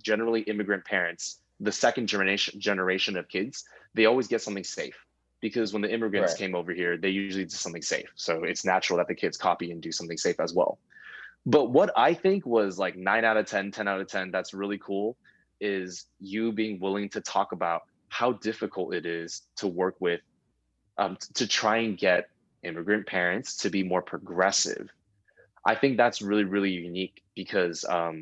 generally immigrant parents, the second generation of kids, they always get something safe, because when the immigrants came over here, they usually did something safe. So it's natural that the kids copy and do something safe as well. But what I think was like 9 out of 10, 10 out of 10, that's really cool, is you being willing to talk about how difficult it is to work with, to try and get immigrant parents to be more progressive. I think that's really, really unique because I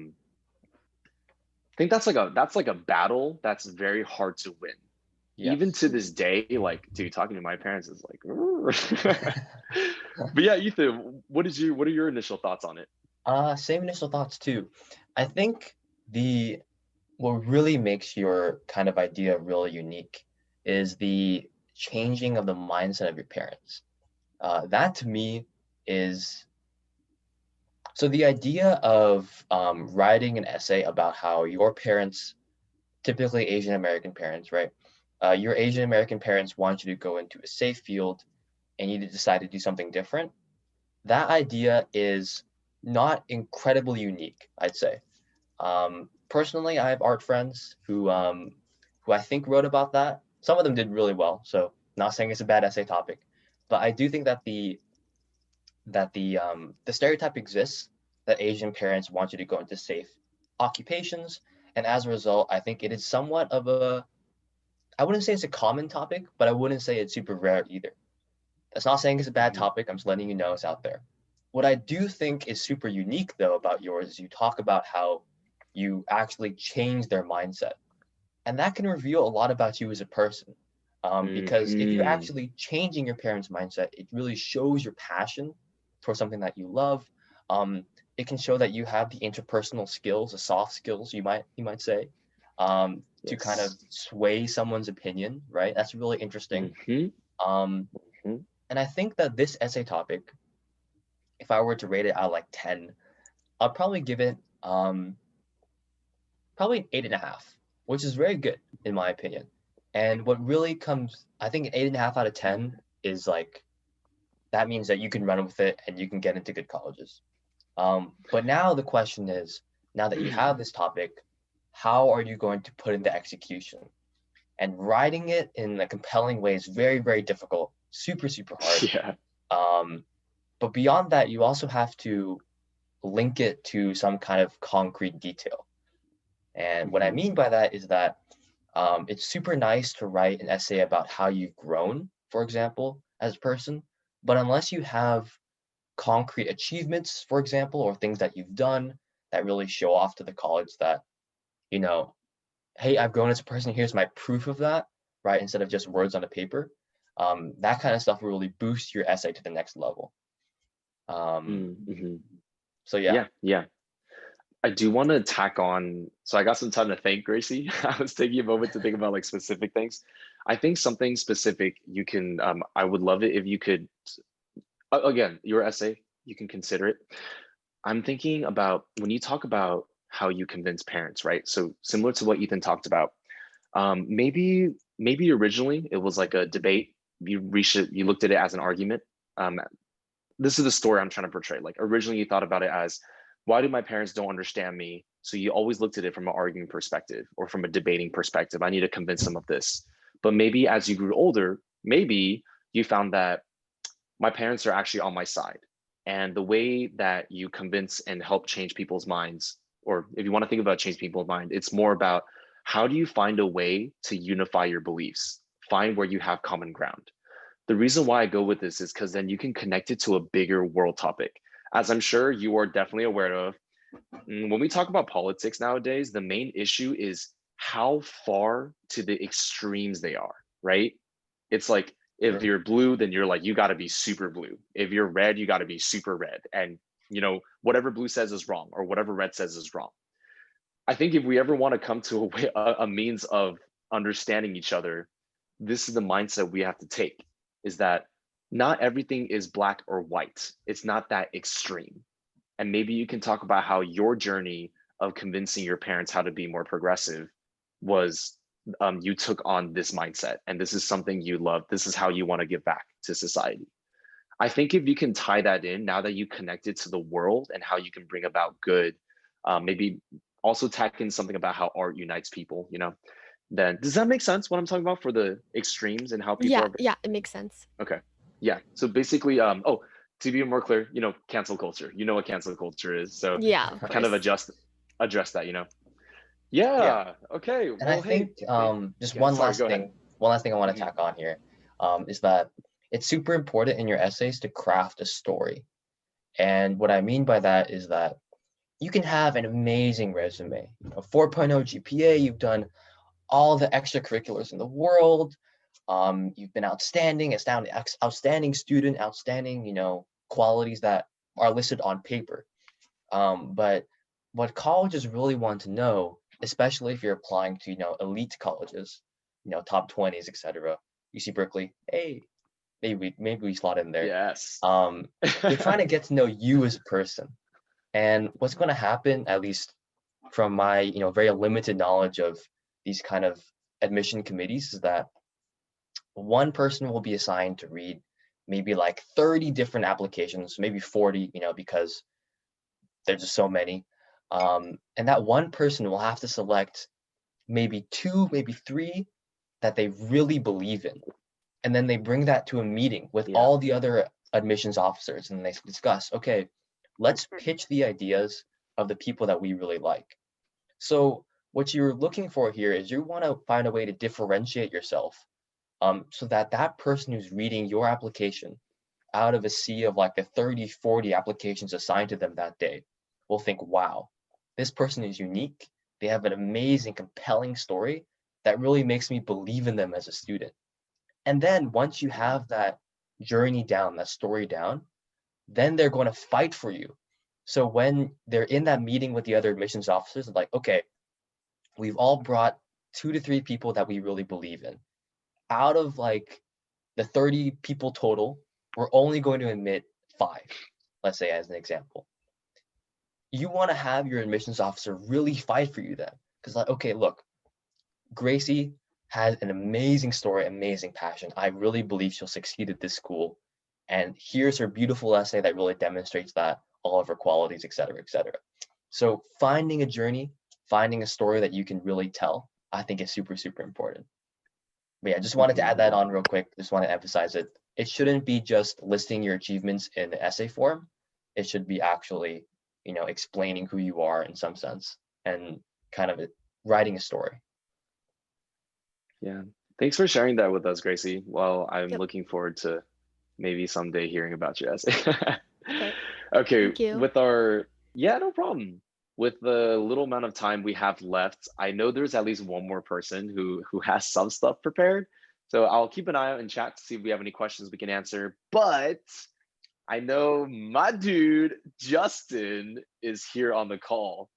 think that's like a battle that's very hard to win. Even Yes. to this day, like, dude, talking to my parents is like, but yeah, Ethan, what are your initial thoughts on it? Same initial thoughts too. I think the what really makes your kind of idea really unique is the changing of the mindset of your parents. That to me is so the idea of writing an essay about how your parents, typically Asian American parents, right? Your Asian American parents want you to go into a safe field and you decide to do something different. That idea is not incredibly unique, I'd say. Personally, I have art friends who I think wrote about that. Some of them did really well, so not saying it's a bad essay topic, but I do think that the stereotype exists that Asian parents want you to go into safe occupations, and as a result, I think it is somewhat of a I wouldn't say it's a common topic, but I wouldn't say it's super rare either. That's not saying it's a bad Mhm. topic. I'm just letting you know it's out there. What I do think is super unique though about yours is you talk about how you actually change their mindset. And that can reveal a lot about you as a person. Because if you're Mhm. actually changing your parents' mindset, it really shows your passion for something that you love. Um, it can show that you have the interpersonal skills, the soft skills, you might say, to kind of Yes. sway someone's opinion, right? That's really interesting. Hmm. Um, Hmm. and I think that this essay topic, if I were to rate it out of like 10, I'd probably give it probably an 8.5, which is very good in my opinion. And what really comes, I think an 8.5 out of 10 is like that means that you can run with it and you can get into good colleges. But now the question is, now that you have this topic, how are you going to put into execution? And writing it in a compelling way is very, very difficult, super, super hard. Yeah. Um, but beyond that, you also have to link it to some kind of concrete detail. And what I Hmm. mean by that is that it's super nice to write an essay about how you've grown, for example, as a person. But unless you have concrete achievements, for example, or things that you've done that really show off to the college that, you know, hey, I've grown as a person, here's my proof of that, right? Instead of just words on a paper. That kind of stuff will really boost your essay to the next level. Um, Mm-hmm. so yeah. Yeah, yeah. I do want to tack on. So I got some time to think, Gracie. I was taking a moment to think about like specific things. I think something specific you can. I would love it if you could. Again, your essay, you can consider it. I'm thinking about when you talk about how you convince parents, right? So similar to what Ethan talked about. Maybe originally it was like a debate. You reached it. You looked at it as an argument. Um, this is the story I'm trying to portray. Like originally you thought about it as, why do my parents don't understand me? So you always looked at it from an arguing perspective or from a debating perspective. I need to convince them of this. But maybe as you grew older, maybe you found that my parents are actually on my side. And the way that you convince and help change people's minds, or if you want to think about change people's mind, it's more about how do you find a way to unify your beliefs, find where you have common ground. The reason why I go with this is because then you can connect it to a bigger world topic. As I'm sure you are definitely aware of, when we talk about politics nowadays, the main issue is how far to the extremes they are, right? It's like if Sure. you're blue, then you're like, you got to be super blue. If you're red, you got to be super red. And, whatever blue says is wrong or whatever red says is wrong. I think if we ever want to come to a means of understanding each other, this is the mindset we have to take, is that not everything is black or white. It's not that extreme. And maybe you can talk about how your journey of convincing your parents how to be more progressive was, you took on this mindset and this is something you love. This is how you want to give back to society. I think if you can tie that in now that you connected to the world and how you can bring about good, maybe also tack in something about how art unites people, then does that make sense what I'm talking about for the extremes and how people Yeah, are? yeah, it makes sense. Okay. Yeah. So basically, to be more clear, cancel culture. You know what cancel culture is. So Yeah, of kind of course. address that. Yeah. Yeah. Okay. And I Well, hey, think just yeah, sorry, go ahead. one last thing I want to Mhm. tack on here is that it's super important in your essays to craft a story. And what I mean by that is that you can have an amazing resume, a 4.0 GPA, you've done all the extracurriculars in the world, you've been outstanding student, outstanding, qualities that are listed on paper. But what colleges really want to know, especially if you're applying to, elite colleges, top 20s, etc. UC Berkeley, hey, maybe we slot in there. Yes. They're trying to get to know you as a person. And what's going to happen, at least from my, very limited knowledge of these kind of admission committees, is that one person will be assigned to read maybe like 30 different applications, maybe 40, because there's just so many. And that one person will have to select maybe two, maybe three that they really believe in. And then they bring that to a meeting with all the other admissions officers, and they discuss, okay, let's pitch the ideas of the people that we really like. So what you're looking for here is you want to find a way to differentiate yourself, so that person who's reading your application out of a sea of like the 30, 40 applications assigned to them that day will think, wow, this person is unique. They have an amazing, compelling story that really makes me believe in them as a student. And then once you have that journey down, that story down, then they're going to fight for you. So when they're in that meeting with the other admissions officers, like, okay, we've all brought 2 to 3 people that we really believe in. Out of like the 30 people total, we're only going to admit 5, let's say, as an example. You want to have your admissions officer really fight for you then. Because like, okay, look, Gracie has an amazing story, amazing passion. I really believe she'll succeed at this school. And here's her beautiful essay that really demonstrates that, all of her qualities, et cetera, et cetera. So finding a journey, finding a story that you can really tell, I think is super, super important. But yeah, just wanted to add that on real quick. Just want to emphasize it. It shouldn't be just listing your achievements in the essay form. It should be actually, explaining who you are in some sense and kind of writing a story. Yeah. Thanks for sharing that with us, Gracie. Well, I'm Yep. looking forward to maybe someday hearing about your essay. Okay. Okay, Thank you. yeah, no problem. With the little amount of time we have left, I know there's at least one more person who has some stuff prepared. So I'll keep an eye out in chat to see if we have any questions we can answer. But I know my dude, Justin, is here on the call.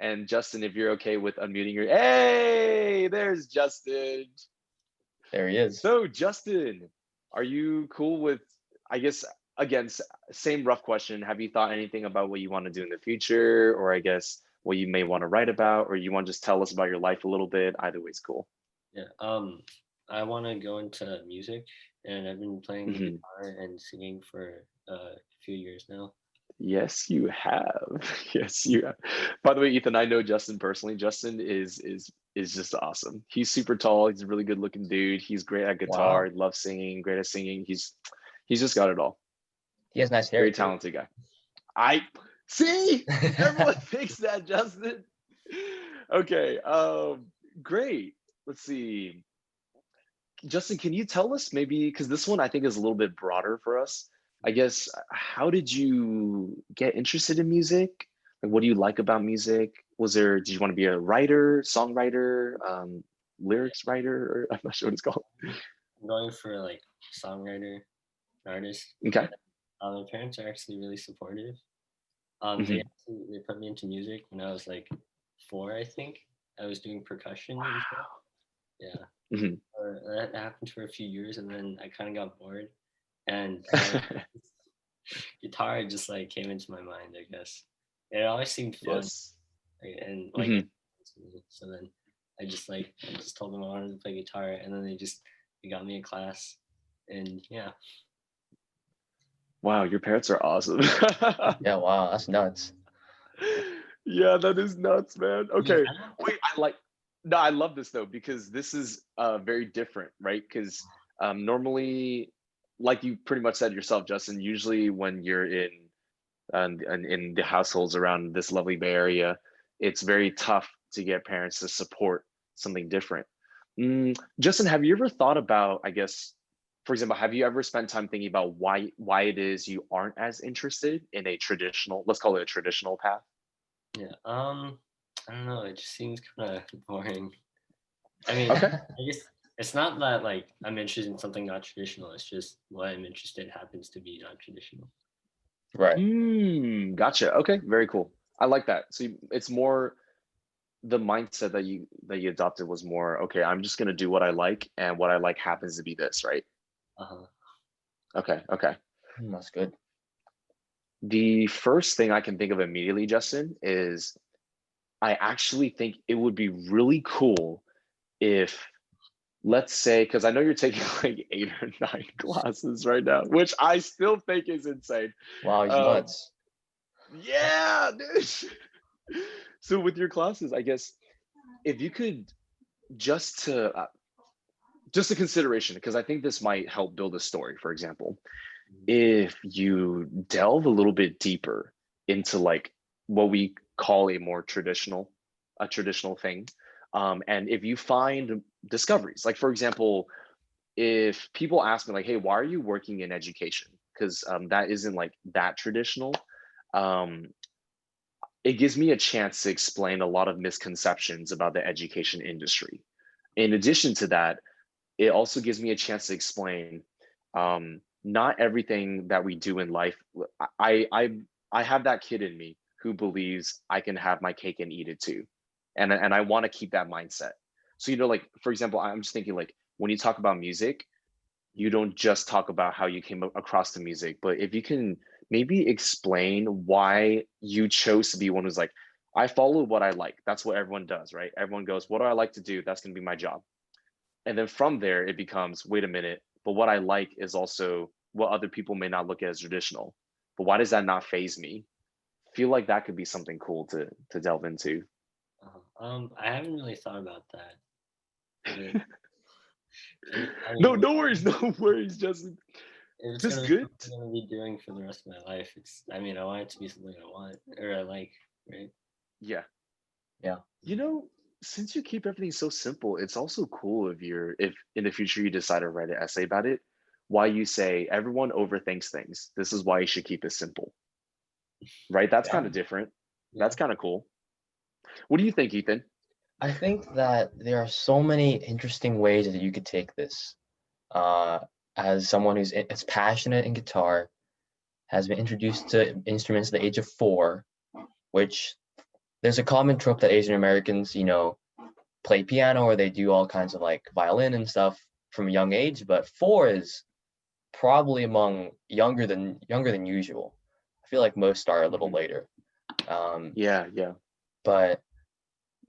And Justin, if you're okay with unmuting hey, there's Justin. There he is. So Justin, are you cool with, I guess, again, same rough question. Have you thought anything about what you want to do in the future, or I guess what you may want to write about, or you want to just tell us about your life a little bit? Either way is cool. Yeah. I want to go into music, and I've been playing guitar and singing for a few years now. Yes, you have. Yes, you have. By the way, Ethan, I know Justin personally. Justin is just awesome. He's super tall. He's a really good looking dude. He's great at guitar. Wow. Loves singing. Great at singing. He's just got it all. He has nice hair. Very talented guy. I see. Everyone thinks that, Justin. Okay. Great. Let's see. Justin, can you tell us maybe, because this one I think is a little bit broader for us. I guess, how did you get interested in music? Like, what do you like about music? Did you want to be a writer, songwriter, lyrics writer, or I'm not sure what it's called. I'm going for like songwriter, artist. Okay. My parents are actually really supportive. They put me into music when I was like 4, I think. I was doing percussion. Wow. Yeah. That happened for a few years, and then I kind of got bored, and guitar just like came into my mind, I guess. It always seemed fun. Yes. And like so then I just told them I wanted to play guitar, and then they got me a class, and yeah. Wow, your parents are awesome. Yeah, wow, that's nuts. Yeah, that is nuts, man. Okay. Wait, I love this though, because this is very different, right? Because normally, like you pretty much said yourself, Justin, usually when you're in the households around this lovely Bay Area, it's very tough to get parents to support something different. Justin, have you ever thought about, I guess, for example, have you ever spent time thinking about why it is you aren't as interested in a traditional, let's call it a traditional path? Yeah. I don't know. It just seems kind of boring. I mean, Okay. I guess it's not that like I'm interested in something not traditional. It's just what I'm interested happens to be not traditional. Right. Gotcha. Okay, very cool. I like that. So it's more the mindset that you adopted was more, okay, I'm just gonna do what I like, and what I like happens to be this, right? Uh-huh. Okay, okay. That's good. The first thing I can think of immediately, Justin, is I actually think it would be really cool if, let's say, because I know you're taking like 8 or 9 classes right now, which I still think is insane. Wow, he's Um, nuts. yeah, dude. So with your classes, I guess if you could just to just a consideration, because I think this might help build a story. For example, if you delve a little bit deeper into like what we call a traditional thing, and if you find discoveries, like for example, if people ask me like, hey, why are you working in education, because that isn't like that traditional, um, it gives me a chance to explain a lot of misconceptions about the education industry. In addition to that, it also gives me a chance to explain not everything that we do in life. I have that kid in me who believes I can have my cake and eat it too, and I want to keep that mindset. So like for example, I'm just thinking like when you talk about music, you don't just talk about how you came across the music, but if you can maybe explain why you chose to be one who's like, I follow what I like. That's what everyone does, right? Everyone goes, what do I like to do? That's going to be my job. And then from there, it becomes, wait a minute, but what I like is also what other people may not look at as traditional. But why does that not phase me? Feel like that could be something cool to delve into. I haven't really thought about that. But, I No, mean, no worries, no worries, Justin. if it's Just gonna be good. something I'm gonna be doing for the rest of my life, I mean, I want it to be something I want or I like, right? Yeah. Yeah. Since you keep everything so simple, it's also cool if in the future you decide to write an essay about it, why you say everyone overthinks things. This is why you should keep it simple. Right? That's Yeah. kind of different. Yeah. That's kind of cool. What do you think, Ethan? I think that there are so many interesting ways that you could take this. Uh, as someone as passionate in guitar, has been introduced to instruments at the age of 4, which there's a common trope that Asian Americans, play piano or they do all kinds of like violin and stuff from a young age, but 4 is probably among younger than usual. I feel like most start a little later. Um, Yeah, yeah. but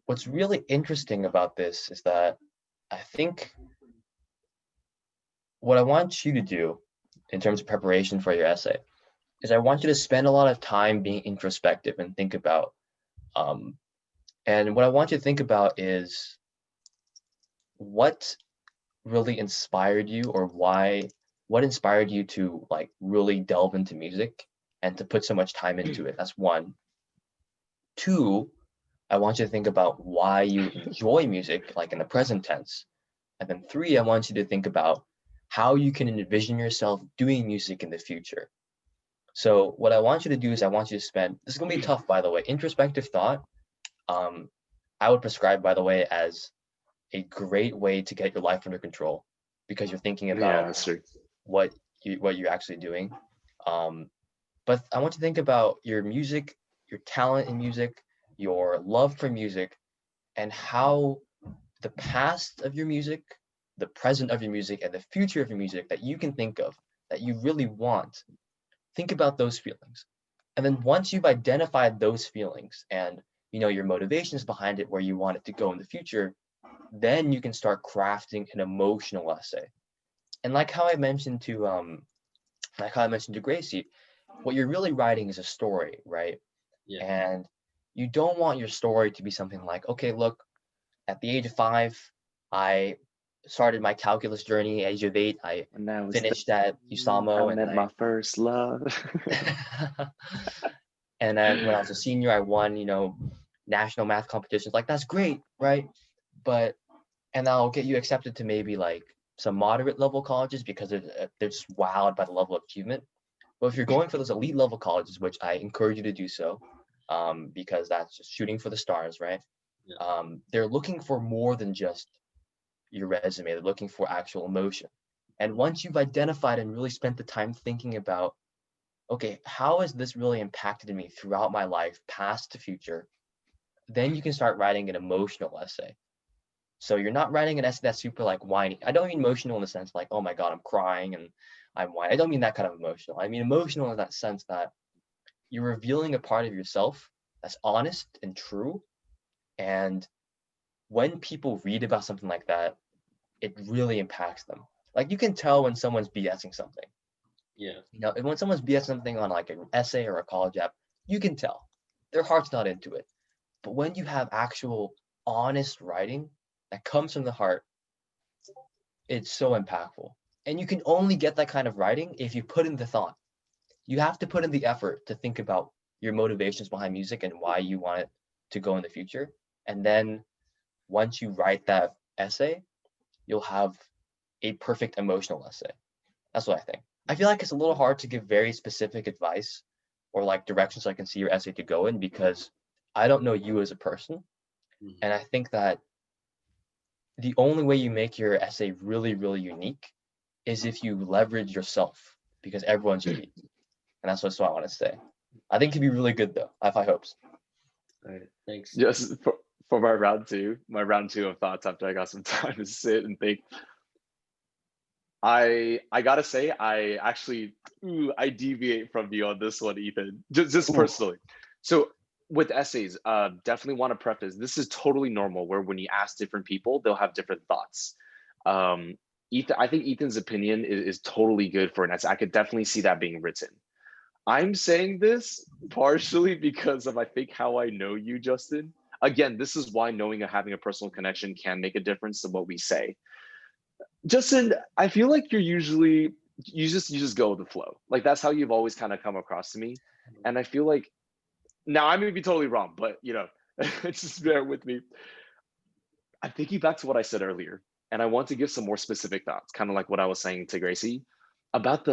what's really interesting about this is that I think what I want you to do in terms of preparation for your essay is I want you to spend a lot of time being introspective and think about um, and what I want you to think about is what really inspired you or what inspired you to like really delve into music and to put so much time into it. That's one. Two, I want you to think about why you enjoy music, like in the present tense. And then three, I want you to think about how you can envision yourself doing music in the future. So what I want you to do is I want you to spend, this is going to be tough, by the way, introspective thought. Um, I would prescribe, by the way, as a great way to get your life under control because you're thinking Yeah, about that's true. what you're actually doing. Um, but I want you to think about your music, your talent in music, your love for music, and how the past of your music, the present of your music, and the future of your music that you can think of that you really want. Think about those feelings. And then once you've identified those feelings and your motivations behind it, where you want it to go in the future, then you can start crafting an emotional essay. And like how I mentioned to Gracie, what you're really writing is a story, right? Yeah. And you don't want your story to be something like, okay, look, at the age of 5, I started my calculus journey. At age of 8, I And that was finished at I USAMO, and then met my first love. and then when I was a senior, I won, national math competitions. Like that's great, right? But and I'll get you accepted to maybe like some moderate level colleges because they're just wowed by the level of achievement. But if you're going for those elite level colleges, which I encourage you to do so, because that's just shooting for the stars, right? Yeah. They're looking for more than just your resume. They're looking for actual emotion. And once you've identified and really spent the time thinking about, okay, how has this really impacted me throughout my life, past to future, then you can start writing an emotional essay. So you're not writing an essay that's super like whiny. I don't mean emotional in the sense like, oh my God, I'm crying and I'm whining. I don't mean that kind of emotional. I mean emotional in that sense that you're revealing a part of yourself that's honest and true. And when people read about something like that, it really impacts them. Like you can tell when someone's BSing something. Yeah. You know, and when someone's BSing something on like an essay or a college app, you can tell their heart's not into it. But when you have actual honest writing that comes from the heart, it's so impactful. And you can only get that kind of writing if you put in the thought. You have to put in the effort to think about your motivations behind music and why you want it to go in the future. And then once you write that essay, you'll have a perfect emotional essay. That's what I think. I feel like it's a little hard to give very specific advice or like directions so I can see your essay to go in because I don't know you as a person. And I think that the only way you make your essay really, really unique is if you leverage yourself because everyone's unique. And that's what I want to say. I think it could be really good though. I have high hopes. All right. Thanks. Just for my round two of thoughts after I got some time to sit and think. I gotta say, I actually I deviate from you on this one, Ethan. Just personally. So with essays, definitely want to preface this is totally normal where when you ask different people, they'll have different thoughts. Ethan, I think Ethan's opinion is totally good for an essay. I could definitely see that being written. I'm saying this partially because of I think how I know you, Justin. Again, this is why knowing and having a personal connection can make a difference to what we say. Justin, I feel like you just go with the flow. Like that's how you've always kind of come across to me. And I feel like now I may be totally wrong, but just bear with me. I'm thinking back to what I said earlier, and I want to give some more specific thoughts, kind of like what I was saying to Gracie about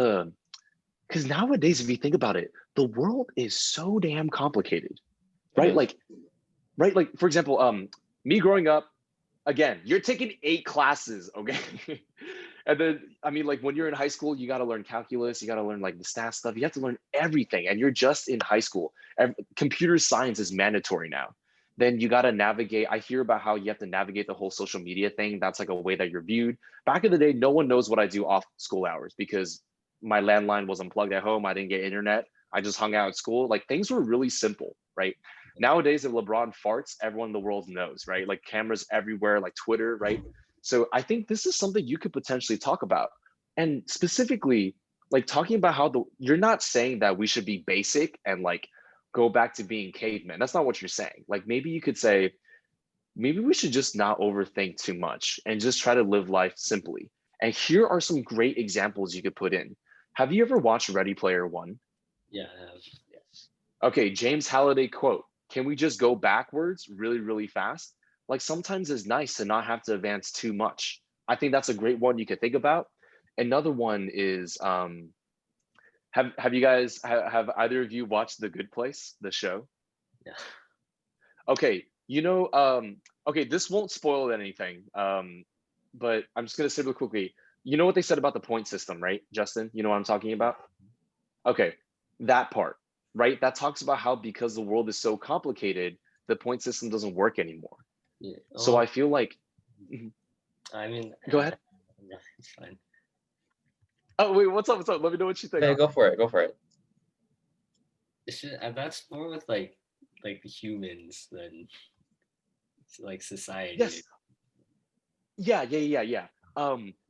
because nowadays, if you think about it, the world is so damn complicated, right? Like, right, like for example, me growing up, again, you're taking 8 classes, okay? And then, I mean, like when you're in high school, you got to learn calculus, you got to learn like the stats stuff, you have to learn everything, and you're just in high school. Computer science is mandatory now. Then you got to navigate. I hear about how you have to navigate the whole social media thing. That's like a way that you're viewed. Back in the day, no one knows what I do off school hours because my landline was unplugged at home. I didn't get internet. I just hung out at school. Like things were really simple, right? Nowadays, if LeBron farts, everyone in the world knows, right? Like cameras everywhere, like Twitter, right? So I think this is something you could potentially talk about. And specifically, like talking about how you're not saying that we should be basic and like go back to being cavemen. That's not what you're saying. Like maybe you could say, maybe we should just not overthink too much and just try to live life simply. And here are some great examples you could put in. Have you ever watched Ready Player One? Yeah, I have. Yes. Okay, James Halliday quote, can we just go backwards really, really fast? Like sometimes it's nice to not have to advance too much. I think that's a great one you could think about. Another one is, have you guys, have either of you watched The Good Place, the show? Yeah. Okay, okay, this won't spoil anything, but I'm just gonna say real quickly. You know what they said about the point system, right, Justin? You know what I'm talking about? Okay, that part, right? That talks about how because the world is so complicated, the point system doesn't work anymore. Yeah. So I feel like, I mean, go ahead. Yeah, it's fine. Oh wait, what's up? What's up? Let me know what you think. Yeah, go for it. Go for it. It's just, that's more with like the humans than like society. Yes. Yeah.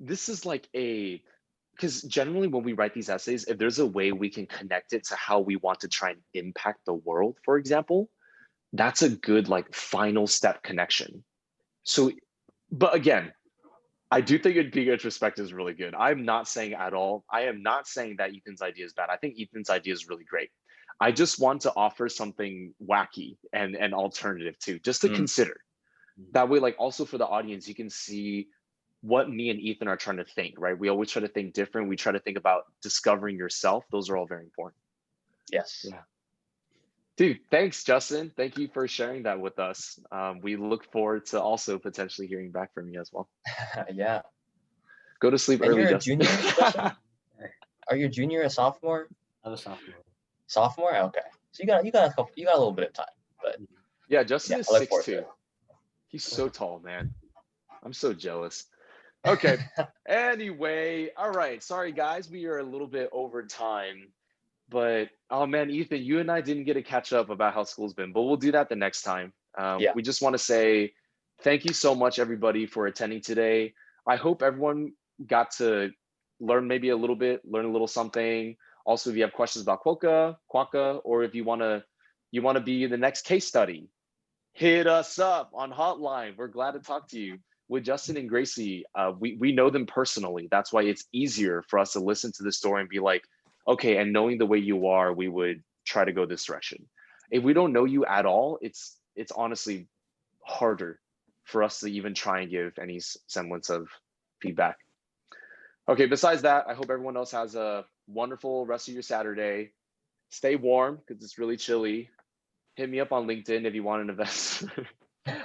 This is like because generally when we write these essays, if there's a way we can connect it to how we want to try and impact the world, for example, that's a good like final step connection. So, but again, I do think being introspective is really good. I'm not saying at all. I am not saying that Ethan's idea is bad. I think Ethan's idea is really great. I just want to offer something wacky and an alternative too, just to consider. That way, like also for the audience, you can see what me and Ethan are trying to think, right? We always try to think different. We try to think about discovering yourself. Those are all very important. Yes. Yeah. Dude, thanks, Justin. Thank you for sharing that with us. We look forward to also potentially hearing back from you as well. Yeah. Go to sleep And early, you're a Justin. junior, Justin? Are you a junior, a sophomore? I'm a sophomore. Sophomore? Okay. So you got a little bit of time. But Yeah, Justin yeah, is I look forward to 6'2". it. He's so tall, man. I'm so jealous. Okay. Anyway, all right. Sorry, guys. We are a little bit over time. But, oh, man, Ethan, you and I didn't get to catch up about how school's been. But we'll do that the next time. Yeah. We just want to say thank you so much, everybody, for attending today. I hope everyone got to learn maybe a little bit, learn a little something. Also, if you have questions about Quokka, or if you want to be in the next case study, hit us up on hotline. We're glad to talk to you. With Justin and Gracie, we know them personally. That's why it's easier for us to listen to the story and be like, okay, and knowing the way you are, we would try to go this direction. If we don't know you at all, it's honestly harder for us to even try and give any semblance of feedback. Okay, besides that, I hope everyone else has a wonderful rest of your Saturday. Stay warm because it's really chilly. Hit me up on LinkedIn if you want an invest.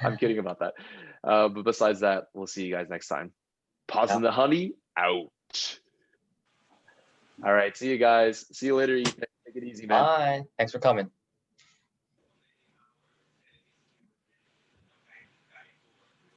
I'm kidding about that. But besides that, we'll see you guys next time. Paws in the honey, out. All right, see you guys. See you later, Ethan. Take it easy, man. Bye. Thanks for coming.